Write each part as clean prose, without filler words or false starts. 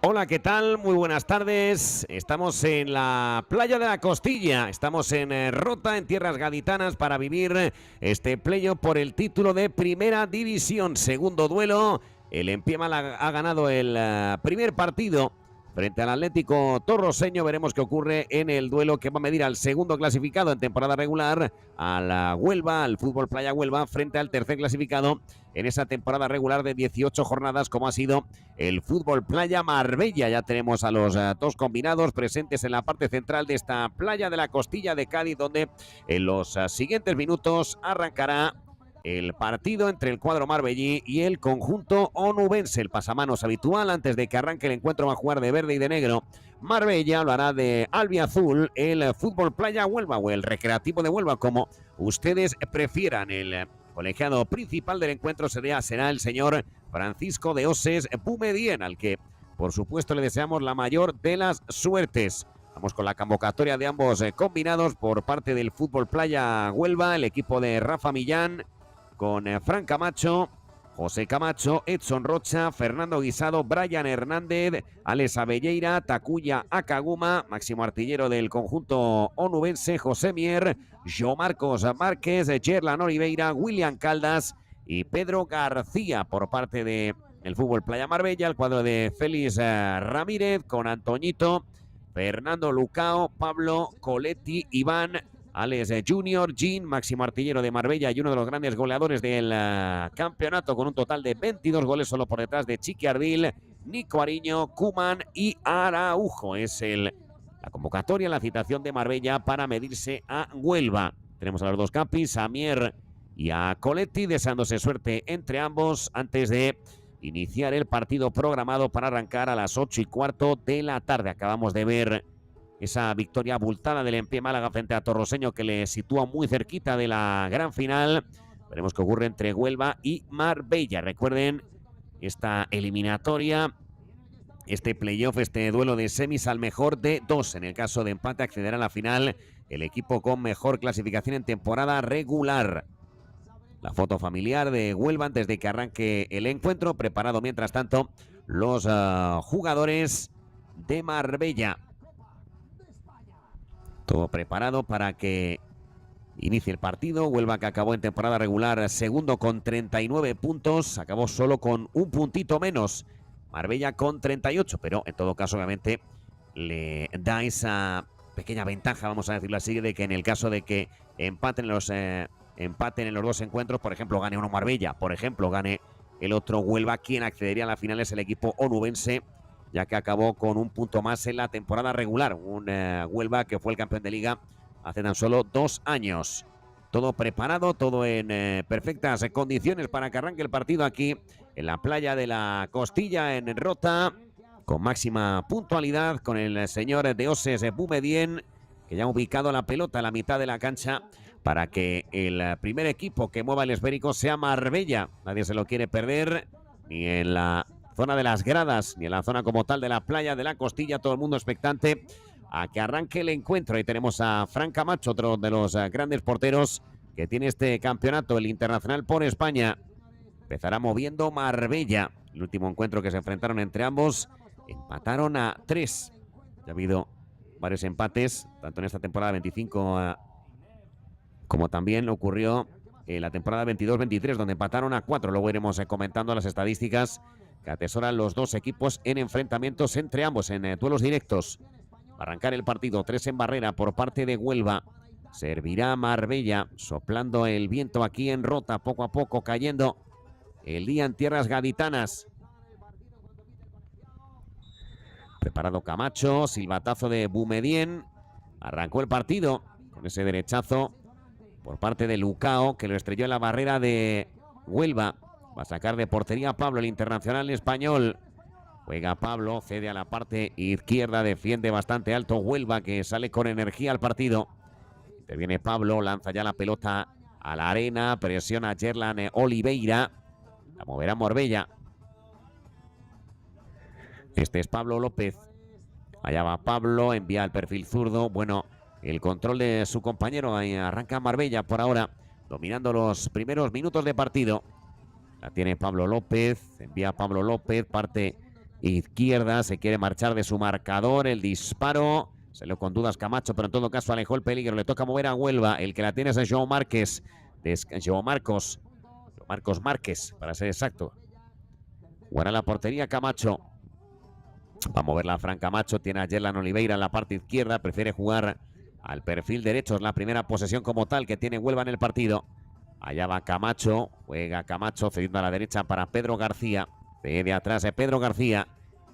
Hola, ¿qué tal? Muy buenas tardes. Estamos en la playa de la Costilla. Estamos en Rota, en tierras gaditanas, para vivir este playoff por el título de Primera División. Segundo duelo. El Empie Málaga ha ganado el primer partido frente al Atlético Torroseño. Veremos qué ocurre en el duelo que va a medir al segundo clasificado en temporada regular, a la Huelva, al Fútbol Playa Huelva, frente al tercer clasificado en esa temporada regular de 18 jornadas, como ha sido el Fútbol Playa Marbella. Ya tenemos a los dos combinados presentes en la parte central de esta playa de la Costilla de Cádiz, donde en los siguientes minutos arrancará el partido entre el cuadro marbellí y el conjunto onubense. El pasamanos habitual antes de que arranque el encuentro va a jugar de verde y de negro. Marbella lo hará de albiazul. El Fútbol Playa Huelva, o el Recreativo de Huelva, como ustedes prefieran. El colegiado principal del encuentro será el señor Francisco de Oses Bumedien, al que por supuesto le deseamos la mayor de las suertes. Vamos con la convocatoria de ambos combinados por parte del Fútbol Playa Huelva. El equipo de Rafa Millán, con Fran Camacho, José Camacho, Edson Rocha, Fernando Guisado, Brian Hernández, Alex Abelleira, Takuya Akaguma, máximo artillero del conjunto onubense, José Mier, Jo Marcos Márquez, Yerlan Oliveira, William Caldas y Pedro García por parte del Fútbol Playa Marbella. El cuadro de Félix Ramírez con Antoñito, Fernando Lucao, Pablo Coletti, Iván, Alex Junior, Jean, máximo artillero de Marbella y uno de los grandes goleadores del campeonato, con un total de 22 goles, solo por detrás de Chiqui Ardil, Nico Ariño, Kuman y Araujo. Es la convocatoria, la citación de Marbella para medirse a Huelva. Tenemos a los dos capis, a Mier y a Coletti, deseándose suerte entre ambos antes de iniciar el partido programado para arrancar a las 8:15 de la tarde. Acabamos de ver esa victoria abultada del Empie Málaga frente a Torroseño, que le sitúa muy cerquita de la gran final. Veremos qué ocurre entre Huelva y Marbella. Recuerden, esta eliminatoria, este playoff, este duelo de semis al mejor de dos. En el caso de empate accederá a la final el equipo con mejor clasificación en temporada regular. La foto familiar de Huelva antes de que arranque el encuentro, preparado mientras tanto los jugadores de Marbella. Todo preparado para que inicie el partido. Huelva, que acabó en temporada regular segundo con 39 puntos, acabó solo con un puntito menos. Marbella con 38, pero en todo caso obviamente le da esa pequeña ventaja, vamos a decirlo así, de que en el caso de que empaten en los dos encuentros, por ejemplo, gane uno Marbella, por ejemplo, gane el otro Huelva, quien accedería a la final es el equipo onubense, ya que acabó con un punto más en la temporada regular. Un Huelva que fue el campeón de liga hace tan solo 2 años. Todo preparado, todo en perfectas condiciones para que arranque el partido aquí en la playa de la Costilla, en Rota, con máxima puntualidad, con el señor de Oses Bumedien, que ya ha ubicado la pelota a la mitad de la cancha para que el primer equipo que mueva el esférico sea Marbella. Nadie se lo quiere perder, ni en la zona de las gradas, ni en la zona como tal de la playa de la Costilla. Todo el mundo expectante a que arranque el encuentro. Ahí tenemos a Fran Camacho, otro de los grandes porteros que tiene este campeonato, el internacional por España. Empezará moviendo Marbella. El último encuentro que se enfrentaron entre ambos, empataron a 3. Ya ha habido varios empates, tanto en esta temporada 25 como también ocurrió en la temporada 22-23, donde empataron a 4. Luego iremos comentando las estadísticas que atesoran los dos equipos en enfrentamientos entre ambos, en duelos directos. Va a arrancar el partido, 3 en barrera por parte de Huelva. Servirá Marbella, soplando el viento aquí en Rota, poco a poco cayendo el día en tierras gaditanas. Preparado Camacho, silbatazo de Bumedien. Arrancó el partido con ese derechazo por parte de Lucao, que lo estrelló en la barrera de Huelva. Va a sacar de portería Pablo, el internacional español. Juega Pablo, cede a la parte izquierda, defiende bastante alto Huelva, que sale con energía al partido. Interviene Pablo, lanza ya la pelota a la arena, presiona a Yerlan Oliveira. La moverá Marbella. Este es Pablo López. Allá va Pablo, envía el perfil zurdo. Bueno, el control de su compañero. Ahí arranca Marbella por ahora, dominando los primeros minutos de partido. La tiene Pablo López, envía a Pablo López, parte izquierda. Se quiere marchar de su marcador. El disparo. Salió con dudas Camacho, pero en todo caso alejó el peligro. Le toca mover a Huelva. El que la tiene es João Márquez. João Marcos Márquez, para ser exacto. Jugará la portería Camacho. Va a moverla a Fran Camacho. Tiene a Yerlan Oliveira en la parte izquierda. Prefiere jugar al perfil derecho. Es la primera posesión como tal que tiene Huelva en el partido. Allá va Camacho. Juega Camacho cediendo a la derecha para Pedro García. De atrás de Pedro García.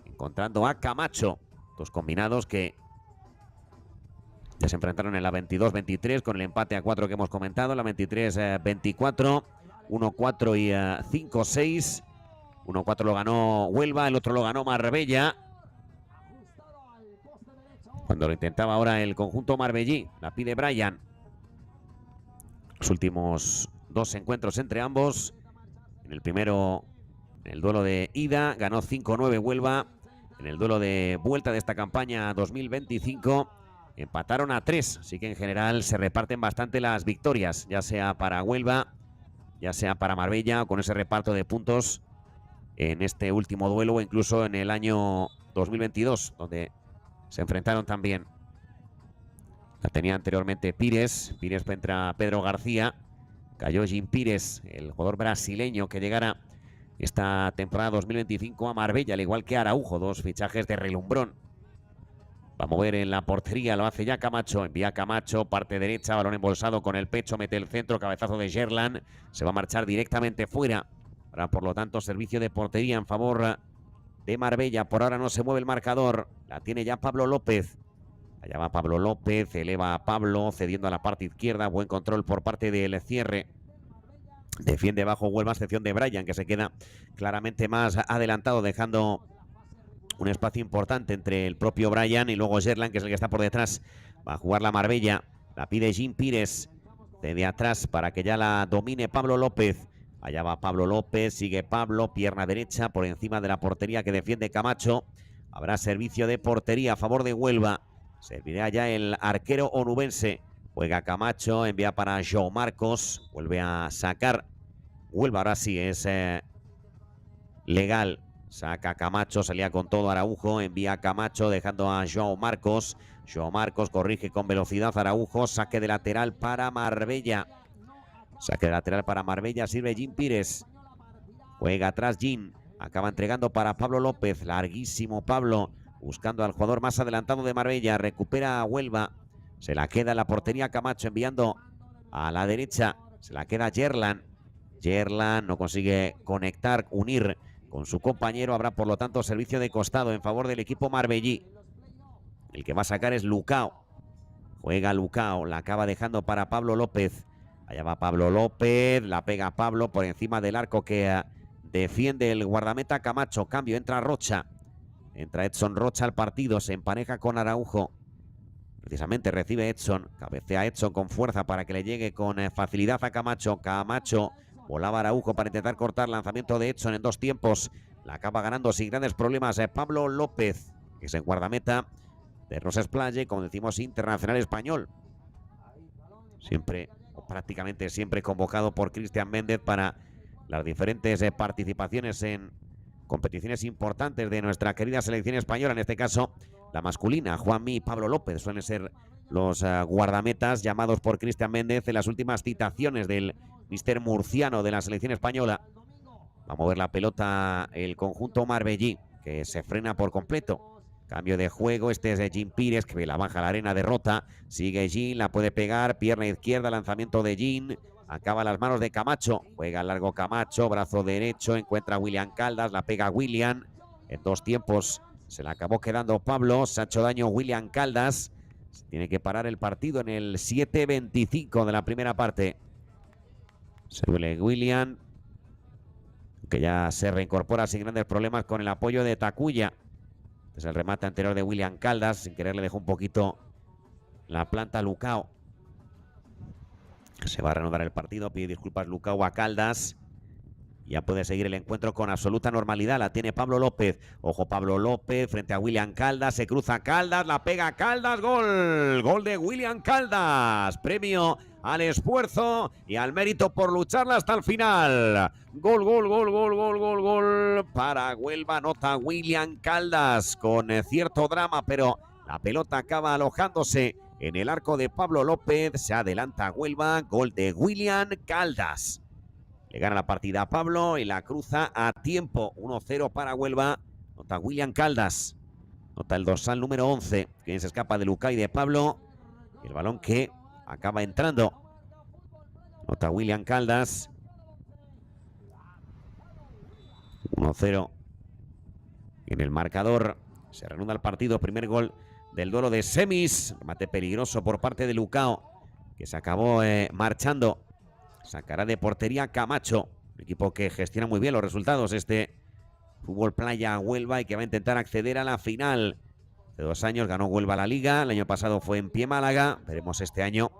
Encontrando a Camacho. Dos combinados que ya se enfrentaron en la 22-23 con el empate a 4 que hemos comentado. La 23-24. 1-4 y 5-6. 1-4 lo ganó Huelva. El otro lo ganó Marbella. Cuando lo intentaba ahora el conjunto marbellí. La pide Brian. Los últimos dos encuentros entre ambos. En el primero, en el duelo de ida, ganó 5-9 Huelva. En el duelo de vuelta de esta campaña 2025, empataron a 3. Así que en general se reparten bastante las victorias, ya sea para Huelva, ya sea para Marbella, con ese reparto de puntos en este último duelo o incluso en el año 2022, donde se enfrentaron también. La tenía anteriormente Pires. Pires contra Pedro García. Cayó Jim Pires, el jugador brasileño que llegará esta temporada 2025 a Marbella, al igual que Araujo, dos fichajes de relumbrón. Va a mover en la portería, lo hace ya Camacho. Envía Camacho, parte derecha, balón embolsado con el pecho, mete el centro, cabezazo de Yerlan. Se va a marchar directamente fuera. Ahora, por lo tanto, servicio de portería en favor de Marbella. Por ahora no se mueve el marcador. La tiene ya Pablo López. Allá va Pablo López, eleva a Pablo, cediendo a la parte izquierda. Buen control por parte del cierre. Defiende bajo Huelva, excepción de Brian, que se queda claramente más adelantado, dejando un espacio importante entre el propio Brian y luego Yerlan, que es el que está por detrás. Va a jugar la Marbella. La pide Jim Pires de atrás para que ya la domine Pablo López. Allá va Pablo López, sigue Pablo, pierna derecha por encima de la portería que defiende Camacho. Habrá servicio de portería a favor de Huelva. Servirá ya el arquero onubense. Juega Camacho, envía para João Marcos. Vuelve a sacar. Huelva ahora sí es legal. Saca Camacho, salía con todo Araujo. Envía Camacho dejando a João Marcos. João Marcos corrige con velocidad Araujo. Saque de lateral para Marbella. Saque de lateral para Marbella. Sirve Jim Pires. Juega atrás Jim. Acaba entregando para Pablo López. Larguísimo Pablo. Buscando al jugador más adelantado de Marbella. Recupera a Huelva. Se la queda en la portería Camacho, enviando a la derecha. Se la queda Yerlan. Yerlan no consigue conectar, unir con su compañero. Habrá por lo tanto servicio de costado en favor del equipo marbellí. El que va a sacar es Lucao. Juega Lucao. La acaba dejando para Pablo López. Allá va Pablo López. La pega Pablo por encima del arco que defiende el guardameta Camacho. Cambio, entra Rocha. Entra Edson Rocha al partido. Se empareja con Araujo. Precisamente recibe Edson. Cabecea Edson con fuerza para que le llegue con facilidad a Camacho. Camacho volaba Araujo para intentar cortar. Lanzamiento de Edson en dos tiempos. La acaba ganando sin grandes problemas Pablo López, que es el guardameta de Roses Plage, como decimos, internacional español. Siempre, o prácticamente siempre, convocado por Cristian Méndez para las diferentes participaciones en competiciones importantes de nuestra querida selección española. En este caso, la masculina. Juanmi y Pablo López suelen ser los guardametas llamados por Cristian Méndez en las últimas citaciones del míster murciano de la selección española. Va a mover la pelota el conjunto marbellí, que se frena por completo. Cambio de juego, este es de Jim Pires, que la baja a la arena, derrota. Sigue Jim, la puede pegar, pierna izquierda, lanzamiento de Jim. Acaba a las manos de Camacho. Juega largo Camacho, brazo derecho, encuentra a William Caldas, la pega William. En dos tiempos se la acabó quedando Pablo, se ha hecho daño William Caldas. Se tiene que parar el partido en el 7:25 de la primera parte. Se duele William, que ya se reincorpora sin grandes problemas con el apoyo de Takuya. Es el remate anterior de William Caldas. Sin querer le dejó un poquito la planta a Lucao. Se va a reanudar el partido. Pide disculpas Lucao a Caldas. Ya puede seguir el encuentro con absoluta normalidad. La tiene Pablo López. Ojo, Pablo López frente a William Caldas. Se cruza Caldas, la pega Caldas. Gol. Gol de William Caldas. Premio al esfuerzo y al mérito por lucharla hasta el final. Gol, gol, gol, gol, gol, gol, gol. Para Huelva, anota William Caldas con cierto drama, pero la pelota acaba alojándose en el arco de Pablo López. Se adelanta Huelva. Gol de William Caldas. Le gana la partida a Pablo y la cruza a tiempo. 1-0 para Huelva. Nota William Caldas. Nota el dorsal número 11. Quien se escapa de Lucay de Pablo. El balón que acaba entrando. Nota William Caldas. 1-0 en el marcador. Se reanuda el partido. Primer gol del duelo de semis. Remate peligroso por parte de Lucao, que se acabó marchando. Sacará de portería Camacho, un equipo que gestiona muy bien los resultados, este Fútbol Playa Huelva, y que va a intentar acceder a la final. Hace 2 años ganó Huelva la Liga, el año pasado fue en Pie Málaga. Veremos este año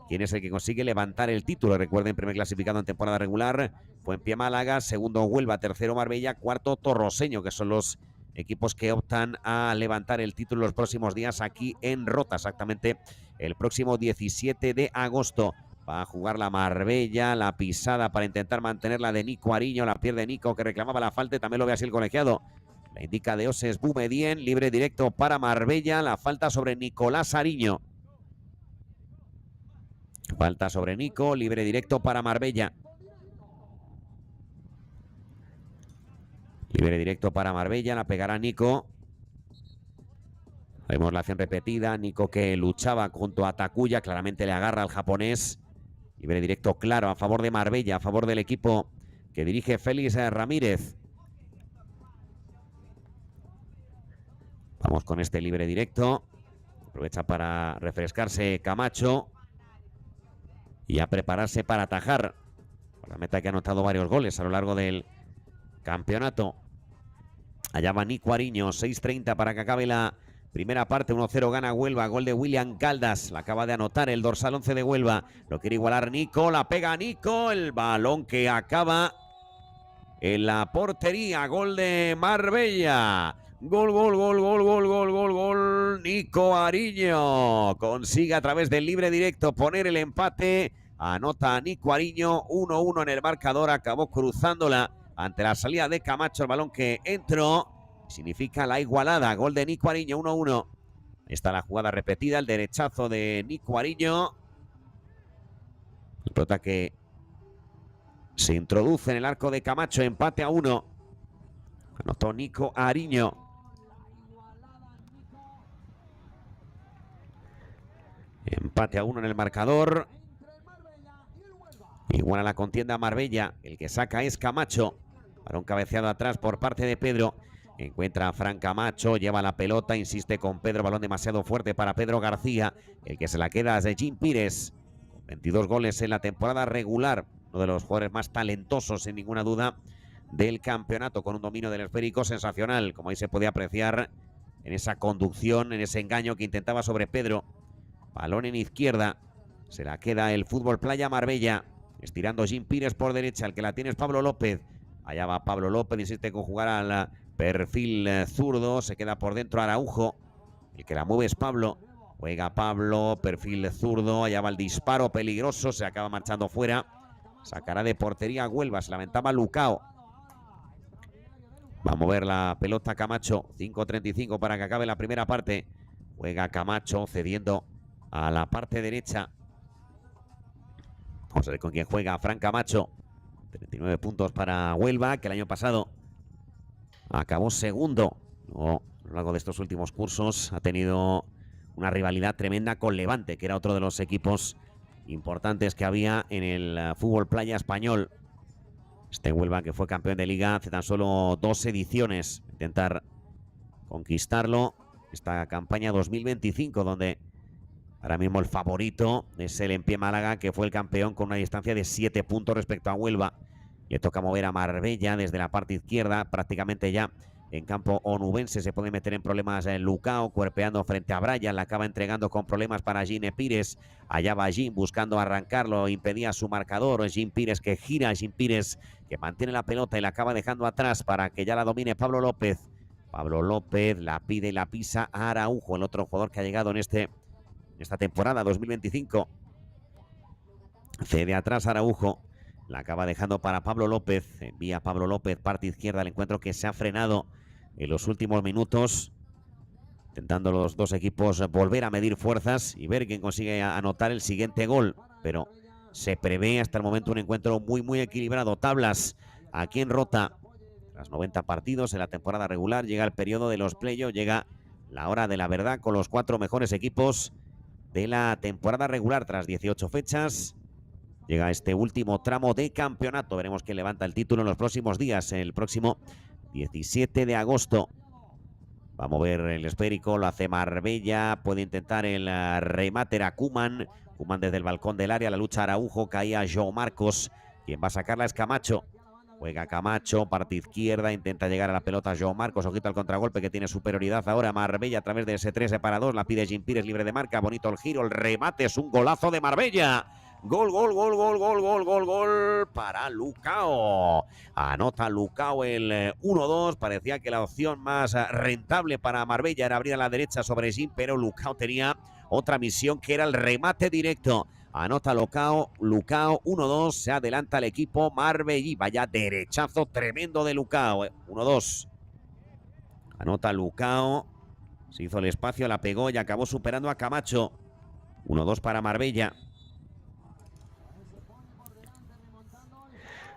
quién es el que consigue levantar el título. Recuerden, primer clasificado en temporada regular fue en Pie Málaga, segundo Huelva, tercero Marbella, cuarto Torroseño, que son los equipos que optan a levantar el título los próximos días aquí en Rota, exactamente el próximo 17 de agosto. Va a jugar la Marbella, la pisada para intentar mantenerla de Nico Ariño. La pierde Nico, que reclamaba la falta, y también lo ve así el colegiado. La indica de Oses Boumedienne, libre directo para Marbella. La falta sobre Nicolás Ariño. Falta sobre Nico, libre directo para Marbella. Libre directo para Marbella, la pegará Nico. Vemos la acción repetida. Nico, que luchaba junto a Takuya, claramente le agarra al japonés. Libre directo claro a favor de Marbella, a favor del equipo que dirige Félix Ramírez. Vamos con este libre directo. Aprovecha para refrescarse Camacho y a prepararse para atajar. La meta que ha anotado varios goles a lo largo del campeonato. Allá va Nico Ariño, 6:30 para que acabe la primera parte. 1-0 gana Huelva, gol de William Caldas. La acaba de anotar el dorsal 11 de Huelva. Lo quiere igualar Nico, la pega Nico. El balón que acaba en la portería. Gol de Marbella. Gol, gol, gol, gol, gol, gol, gol, gol. Nico Ariño consigue a través del libre directo poner el empate. Anota Nico Ariño, 1-1 en el marcador. Acabó cruzándola ante la salida de Camacho. El balón que entró significa la igualada. Gol de Nico Ariño, 1-1. Está la jugada repetida, el derechazo de Nico Ariño. El pelota que se introduce en el arco de Camacho. Empate a 1. Anotó Nico Ariño. Empate a 1 en el marcador. Igual a la contienda Marbella. El que saca es Camacho. Balón cabeceado atrás por parte de Pedro. Encuentra a Fran Camacho, lleva la pelota, insiste con Pedro, balón demasiado fuerte para Pedro García. El que se la queda es de Jim Pires, con 22 goles en la temporada regular. Uno de los jugadores más talentosos, sin ninguna duda, del campeonato, con un dominio del esférico sensacional, como ahí se podía apreciar en esa conducción, en ese engaño que intentaba sobre Pedro. Balón en izquierda, se la queda el Fútbol Playa Marbella, estirando Jim Pires por derecha. El que la tiene es Pablo López. Allá va Pablo López, insiste con jugar al perfil zurdo, se queda por dentro Araujo. El que la mueve es Pablo. Juega Pablo, perfil zurdo, allá va el disparo peligroso, se acaba marchando fuera. Sacará de portería Huelva, se lamentaba Lucao. Va a mover la pelota Camacho, 5:35 para que acabe la primera parte. Juega Camacho cediendo a la parte derecha. Vamos a ver con quién juega Fran Camacho. 39 puntos para Huelva, que el año pasado acabó segundo. Luego, a lo largo de estos últimos cursos ha tenido una rivalidad tremenda con Levante, que era otro de los equipos importantes que había en el fútbol playa español. Este Huelva, que fue campeón de liga hace tan solo 2 ediciones, intentar conquistarlo. Esta campaña 2025, donde ahora mismo el favorito es el Pie Málaga, que fue el campeón con una distancia de 7 puntos respecto a Huelva. Le toca mover a Marbella desde la parte izquierda, prácticamente ya en campo onubense. Se puede meter en problemas Lucao, cuerpeando frente a Brian, la acaba entregando con problemas para Gine Pires. Allá va Gin buscando arrancarlo, impedía su marcador. Gin Pires que gira, Gin Pires que mantiene la pelota y la acaba dejando atrás para que ya la domine Pablo López. Pablo López la pide y la pisa a Araujo, el otro jugador que ha llegado en esta temporada 2025. Cede atrás Araujo. La acaba dejando para Pablo López. Envía Pablo López, parte izquierda, el encuentro que se ha frenado en los últimos minutos. Intentando los dos equipos volver a medir fuerzas y ver quién consigue anotar el siguiente gol. Pero se prevé hasta el momento un encuentro muy equilibrado. Tablas aquí en Rota. Tras 90 partidos en la temporada regular, llega el periodo de los playoffs, llega la hora de la verdad con los 4 mejores equipos de la temporada regular. Tras 18 fechas, llega este último tramo de campeonato. Veremos quién levanta el título en los próximos días. El próximo 17 de agosto. Va a mover el esférico, lo hace Marbella. Puede intentar el remate a Koeman. Koeman desde el balcón del área, la lucha Araujo, caía João Marcos. Quien va a sacarla es Camacho. Juega Camacho, parte izquierda, intenta llegar a la pelota João Marcos, ojito al contragolpe que tiene superioridad ahora Marbella a través de ese 3 para 2, la pide Gin Pires libre de marca, bonito el giro, el remate es un golazo de Marbella. Gol para Lucao. Anota Lucao el 1-2, parecía que la opción más rentable para Marbella era abrir a la derecha sobre Gin, pero Lucao tenía otra misión que era el remate directo. Anota Lucao 1-2, se adelanta el equipo marbellí. Vaya derechazo tremendo de Lucao. 1-2. Anota Lucao. Se hizo el espacio, la pegó y acabó superando a Camacho. 1-2 para Marbella.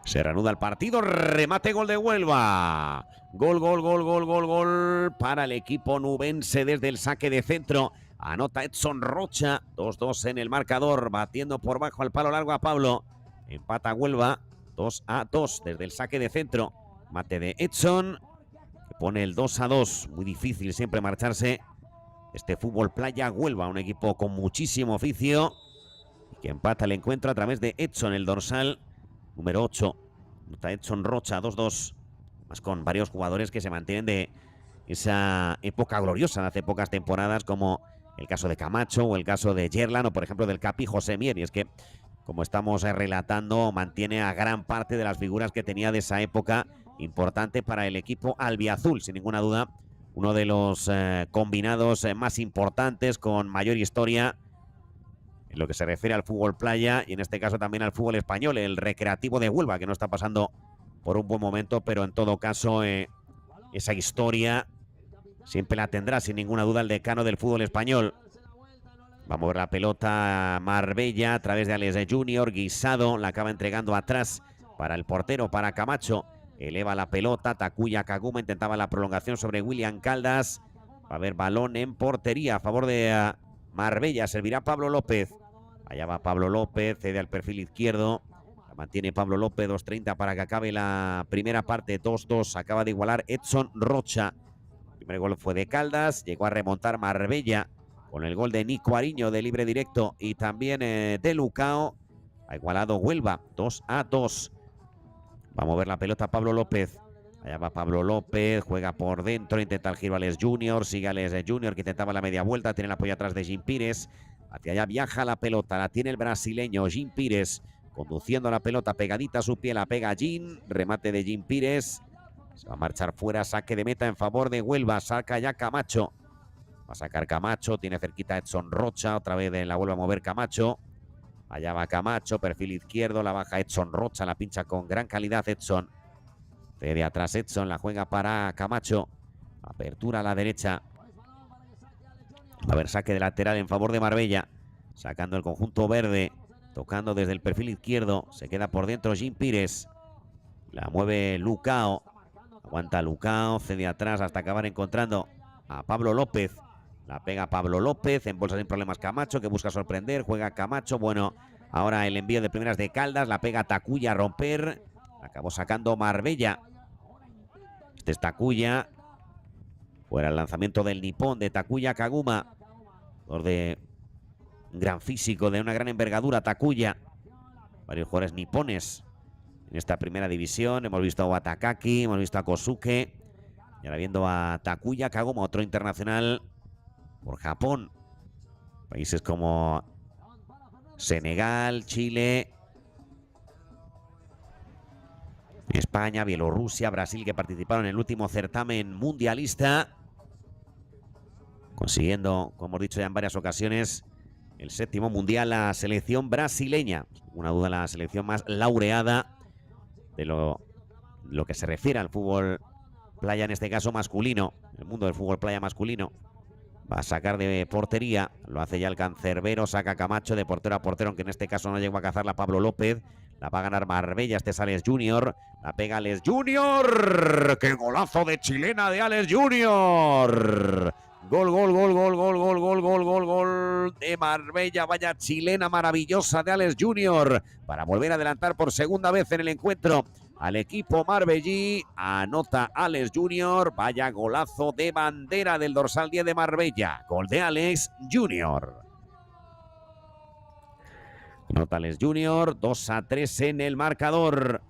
Se reanuda el partido. Remate, gol de Huelva. Gol para el equipo nubense desde el saque de centro. Anota Edson Rocha, 2-2 en el marcador, batiendo por bajo al palo largo a Pablo. Empata Huelva, 2-2 desde el saque de centro. Mate de Edson, que pone el 2-2. Muy difícil siempre marcharse este fútbol playa Huelva, un equipo con muchísimo oficio. Y que empata el encuentro a través de Edson, el dorsal número 8. Anota Edson Rocha, 2-2. Más con varios jugadores que se mantienen de esa época gloriosa de hace pocas temporadas, como el caso de Camacho o el caso de Yerlan o por ejemplo del Capi José Mier. Y es que, como estamos relatando, mantiene a gran parte de las figuras que tenía de esa época, importante para el equipo albiazul, sin ninguna duda, uno de los combinados más importantes, con mayor historia en lo que se refiere al fútbol playa y en este caso también al fútbol español, el Recreativo de Huelva, que no está pasando por un buen momento, pero en todo caso esa historia siempre la tendrá sin ninguna duda el decano del fútbol español. Va a mover la pelota Marbella a través de Alex Junior. Guisado la acaba entregando atrás para el portero, para Camacho. Eleva la pelota, Takuya Kaguma intentaba la prolongación sobre William Caldas. Va a haber balón en portería a favor de Marbella. Servirá Pablo López. Allá va Pablo López, cede al perfil izquierdo. La mantiene Pablo López, 2:30 para que acabe la primera parte. 2-2, acaba de igualar Edson Rocha. El primer gol fue de Caldas, llegó a remontar Marbella con el gol de Nico Ariño de libre directo y también de Lucao. Ha igualado Huelva, 2-2. Va a mover la pelota Pablo López. Allá va Pablo López, juega por dentro, intenta el giro Alex Junior, sigue Alex Junior que intentaba la media vuelta, tiene el apoyo atrás de Gin Pires. Hacia allá viaja la pelota, la tiene el brasileño Gin Pires, conduciendo la pelota pegadita a su pie, la pega Gin, remate de Gin Pires. Se va a marchar fuera, saque de meta en favor de Huelva, saca ya Camacho. Va a sacar Camacho, tiene cerquita Edson Rocha, otra vez la vuelve a mover Camacho. Allá va Camacho, perfil izquierdo, la baja Edson Rocha, la pincha con gran calidad Edson. De atrás Edson, la juega para Camacho. Apertura a la derecha. Va a haber saque de lateral en favor de Marbella. Sacando el conjunto verde. Tocando desde el perfil izquierdo. Se queda por dentro Gin Pires. La mueve Lucao. Aguanta Lucao, cede atrás hasta acabar encontrando a Pablo López. La pega Pablo López, en bolsa sin problemas Camacho, que busca sorprender, juega Camacho. Bueno, ahora el envío de primeras de Caldas, la pega Takuya a romper. Acabó sacando Marbella. Este es Takuya. Fuera el lanzamiento del nipón de Takuya Kaguma. Jugador de un gran físico, de una gran envergadura, Takuya. Varios jugadores nipones en esta primera división. Hemos visto a Watakaki, hemos visto a Kosuke. Y ahora viendo a Takuya Kagoma, otro internacional por Japón. Países como Senegal, Chile, España, Bielorrusia, Brasil, que participaron en el último certamen mundialista, consiguiendo, como hemos dicho ya en varias ocasiones, el 7º mundial. La selección brasileña, una duda, la selección más laureada de lo que se refiere al fútbol playa, en este caso masculino, el mundo del fútbol playa masculino. Va a sacar de portería, lo hace ya el cancerbero, saca Camacho de portero a portero, aunque en este caso no llegó a cazarla Pablo López. La va a ganar Marbella, este es Alex Junior, la pega Alex Junior. ¡Qué golazo de chilena de Alex Junior! Gol, gol, gol, gol, gol, gol, gol, gol, gol, gol de Marbella. Vaya chilena maravillosa de Alex Junior para volver a adelantar por segunda vez en el encuentro al equipo marbellí. Anota Alex Junior. Vaya golazo de bandera del dorsal 10 de Marbella. Gol de Alex Junior. Anota Alex Junior. 2-3 en el marcador.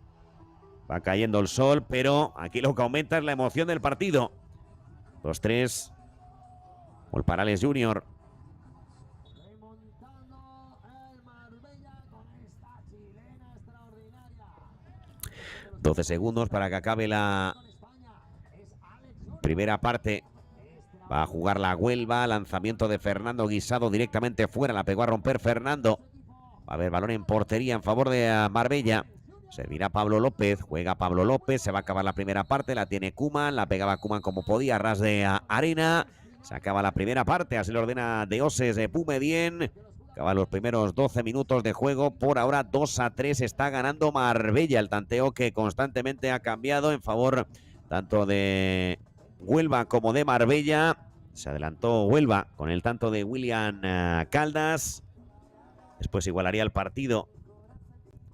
Va cayendo el sol, pero aquí lo que aumenta es la emoción del partido. 2-3. Gol para Alex Junior. 12 segundos para que acabe la primera parte. Va a jugar la Huelva. Lanzamiento de Fernando Guisado directamente fuera. La pegó a romper Fernando. Va a haber balón en portería en favor de Marbella. Servirá Pablo López. Juega Pablo López. Se va a acabar la primera parte. La tiene Koeman. La pegaba Koeman como podía. Ras de arena. Se acaba la primera parte. Así lo ordena Deoses de Pumedien. Acaba los primeros 12 minutos de juego. Por ahora 2-3 está ganando Marbella. El tanteo que constantemente ha cambiado en favor tanto de Huelva como de Marbella. Se adelantó Huelva con el tanto de William Caldas. Después igualaría el partido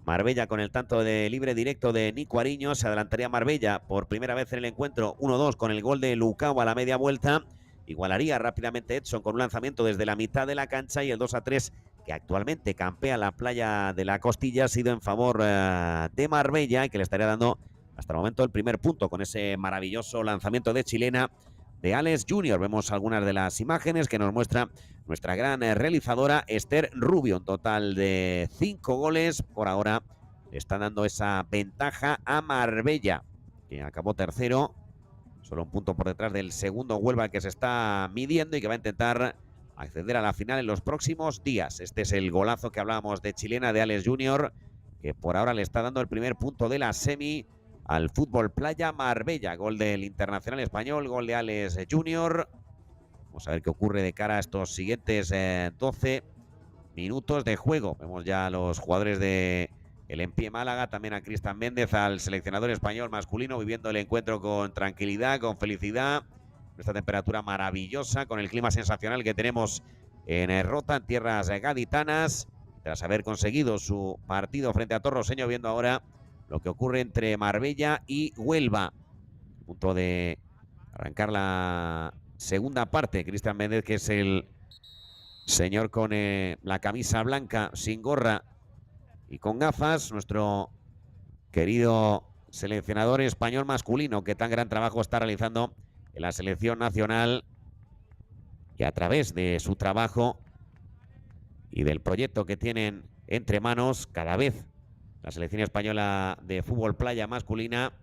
Marbella con el tanto de libre directo de Nico Ariño. Se adelantaría Marbella por primera vez en el encuentro 1-2 con el gol de Lucao a la media vuelta. Igualaría rápidamente Edson con un lanzamiento desde la mitad de la cancha, y el 2-3 que actualmente campea la playa de la Costilla ha sido en favor de Marbella, y que le estaría dando hasta el momento el primer punto con ese maravilloso lanzamiento de chilena de Alex Junior. Vemos algunas de las imágenes que nos muestra nuestra gran realizadora Esther Rubio. Un total de 5 goles. Por ahora le están dando esa ventaja a Marbella, que acabó tercero. Solo un punto por detrás del segundo Huelva, que se está midiendo y que va a intentar acceder a la final en los próximos días. Este es el golazo que hablábamos de chilena de Alex Junior, que por ahora le está dando el primer punto de la semi al Fútbol Playa Marbella. Gol del internacional español, gol de Alex Junior. Vamos a ver qué ocurre de cara a estos siguientes 12 minutos de juego. Vemos ya a los jugadores de el Empie Málaga, también a Cristian Méndez, al seleccionador español masculino, viviendo el encuentro con tranquilidad, con felicidad. Esta temperatura maravillosa, con el clima sensacional que tenemos en Rota, en tierras gaditanas, tras haber conseguido su partido frente a Torroseño, viendo ahora lo que ocurre entre Marbella y Huelva. A punto de arrancar la segunda parte. Cristian Méndez, que es el señor con la camisa blanca, sin gorra y con gafas, nuestro querido seleccionador español masculino, que tan gran trabajo está realizando en la selección nacional, y a través de su trabajo y del proyecto que tienen entre manos, cada vez la selección española de fútbol playa masculina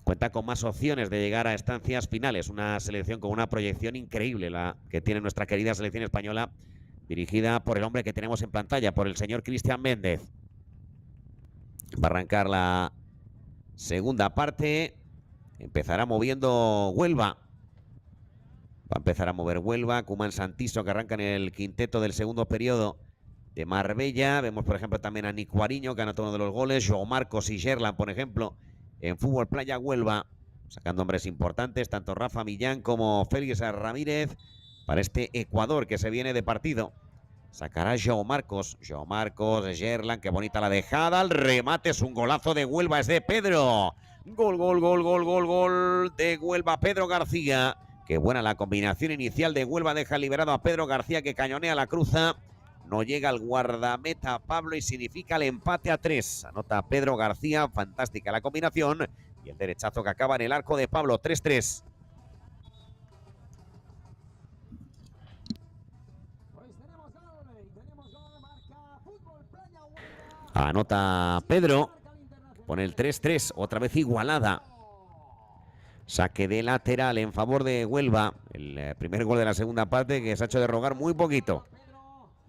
cuenta con más opciones de llegar a estancias finales. Una selección con una proyección increíble, la que tiene nuestra querida selección española, dirigida por el hombre que tenemos en pantalla, por el señor Cristian Méndez. Va a arrancar la segunda parte. Empezará moviendo Huelva. Va a empezar a mover Huelva. Koeman, Santiso, que arrancan el quinteto del segundo periodo de Marbella. Vemos, por ejemplo, también a Nico Ariño, que anotó uno de los goles. Joao Marcos y Gerland, por ejemplo, en Fútbol Playa Huelva, sacando hombres importantes, tanto Rafa Millán como Félix Ramírez, para este Ecuador que se viene de partido. Sacará Joao Marcos, Gerland, qué bonita la dejada, el remate es un golazo de Huelva, es de Pedro. Gol, gol, gol, gol, gol, gol de Huelva, Pedro García. Qué buena la combinación inicial de Huelva, deja liberado a Pedro García, que cañonea la cruza. No llega al guardameta Pablo y significa el empate a 3. Anota Pedro García, fantástica la combinación. Y el derechazo que acaba en el arco de Pablo, 3-3. Anota Pedro, pone el 3-3, otra vez igualada. Saque de lateral en favor de Huelva. El primer gol de la segunda parte que se ha hecho de rogar muy poquito.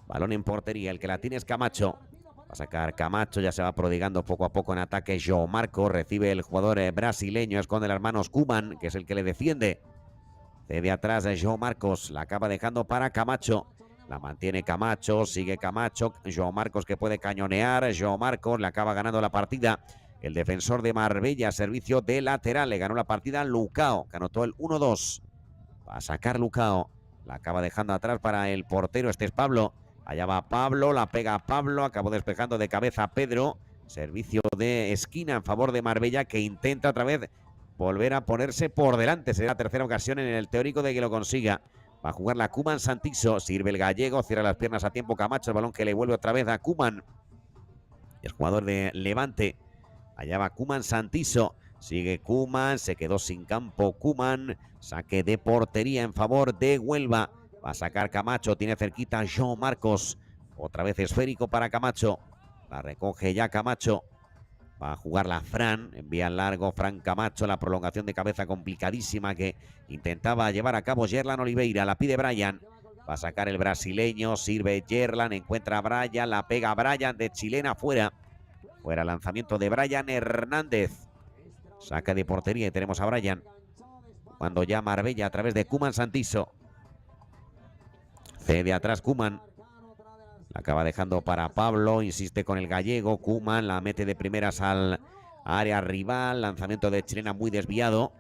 Balón en portería, el que la tiene es Camacho. Va a sacar Camacho, ya se va prodigando poco a poco en ataque João Marcos. Recibe el jugador brasileño, esconde las manos Koeman, que es el que le defiende. Cede atrás a João Marcos, la acaba dejando para Camacho. La mantiene Camacho, sigue Camacho. João Marcos que puede cañonear. João Marcos le acaba ganando la partida. El defensor de Marbella, servicio de lateral. Le ganó la partida Lucao, que anotó el 1-2. Va a sacar Lucao. La acaba dejando atrás para el portero. Este es Pablo. Allá va Pablo, la pega Pablo. Acabó despejando de cabeza Pedro. Servicio de esquina en favor de Marbella, que intenta otra vez volver a ponerse por delante. Será la tercera ocasión en el teórico de que lo consiga. Va a jugar la Koeman Santiso. Sirve el gallego. Cierra las piernas a tiempo Camacho. El balón que le vuelve otra vez a Koeman. El jugador de Levante. Allá va Koeman Santiso. Sigue Koeman. Se quedó sin campo Koeman. Saque de portería en favor de Huelva. Va a sacar Camacho. Tiene cerquita João Marcos. Otra vez esférico para Camacho. La recoge ya Camacho. Va a jugar la Fran, envía largo Fran Camacho, la prolongación de cabeza complicadísima que intentaba llevar a cabo Yerlan Oliveira, la pide Brian, va a sacar el brasileño, sirve Yerlan, encuentra a Brian, la pega Brian de chilena fuera, lanzamiento de Brian Hernández, saca de portería y tenemos a Brian, cuando ya Marbella a través de Koeman Santiso, cede atrás Koeman. La acaba dejando para Pablo, insiste con el gallego, Koeman la mete de primeras al área rival, lanzamiento de chilena muy desviado.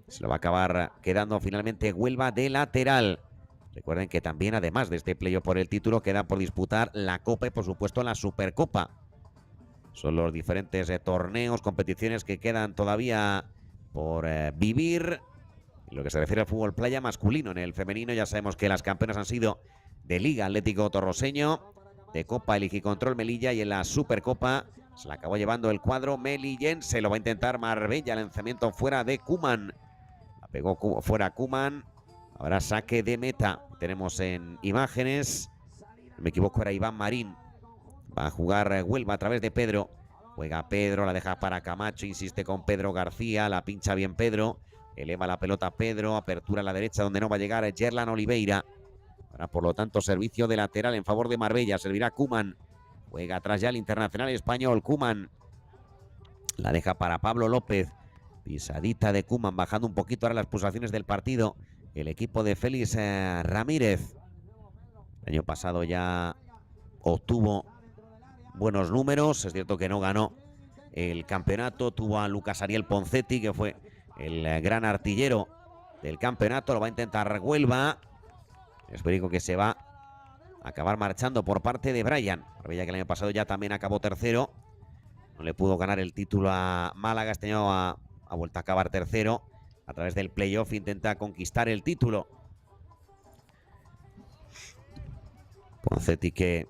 Se lo va a acabar quedando finalmente Huelva de lateral. Recuerden que también, además de este playoff por el título, queda por disputar la Copa y por supuesto la Supercopa. Son los diferentes torneos, competiciones que quedan todavía por vivir. En lo que se refiere al fútbol playa masculino, en el femenino ya sabemos que las campeonas han sido de Liga Atlético Torroseño, de Copa el Igicontrol Melilla, y en la Supercopa se la acabó llevando el cuadro melillense. Lo va a intentar Marbella, lanzamiento fuera de Koeman. La pegó fuera Koeman. Ahora saque de meta. Tenemos en imágenes, no me equivoco, era Iván Marín. Va a jugar Huelva a través de Pedro. Juega Pedro, la deja para Camacho, insiste con Pedro García, la pincha bien Pedro. Eleva la pelota Pedro, apertura a la derecha donde no va a llegar Yerlan Oliveira. Ahora, por lo tanto, servicio de lateral en favor de Marbella. Servirá Koeman. Juega atrás ya el internacional español. Koeman la deja para Pablo López. Pisadita de Koeman, bajando un poquito ahora las pulsaciones del partido. El equipo de Félix Ramírez. El año pasado ya obtuvo buenos números. Es cierto que no ganó el campeonato. Tuvo a Lucas Ariel Poncetti, que fue el gran artillero del campeonato. Lo va a intentar Huelva. Esférico que se va a acabar marchando por parte de Brian. Marbella, que el año pasado ya también acabó tercero. No le pudo ganar el título a Málaga. Este año ha vuelto a acabar tercero. A través del playoff intenta conquistar el título. Poncetti, que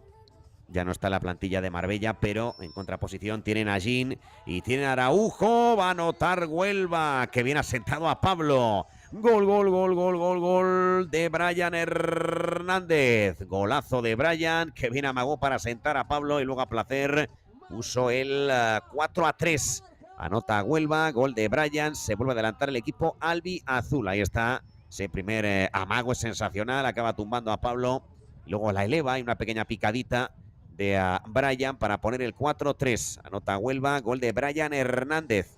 ya no está en la plantilla de Marbella, pero en contraposición tienen a Jean y tienen a Araujo. Va a anotar Huelva, que viene asentado a Pablo. Gol, gol, gol, gol, gol, gol de Brian Hernández. Golazo de Brian, que viene amagó para sentar a Pablo y luego a placer puso el 4-3. Anota Huelva, gol de Brian. Se vuelve a adelantar el equipo albiazul. Ahí está, ese primer amago es sensacional. Acaba tumbando a Pablo. Luego la eleva, hay una pequeña picadita de Brian para poner el 4-3. Anota Huelva, gol de Brian Hernández.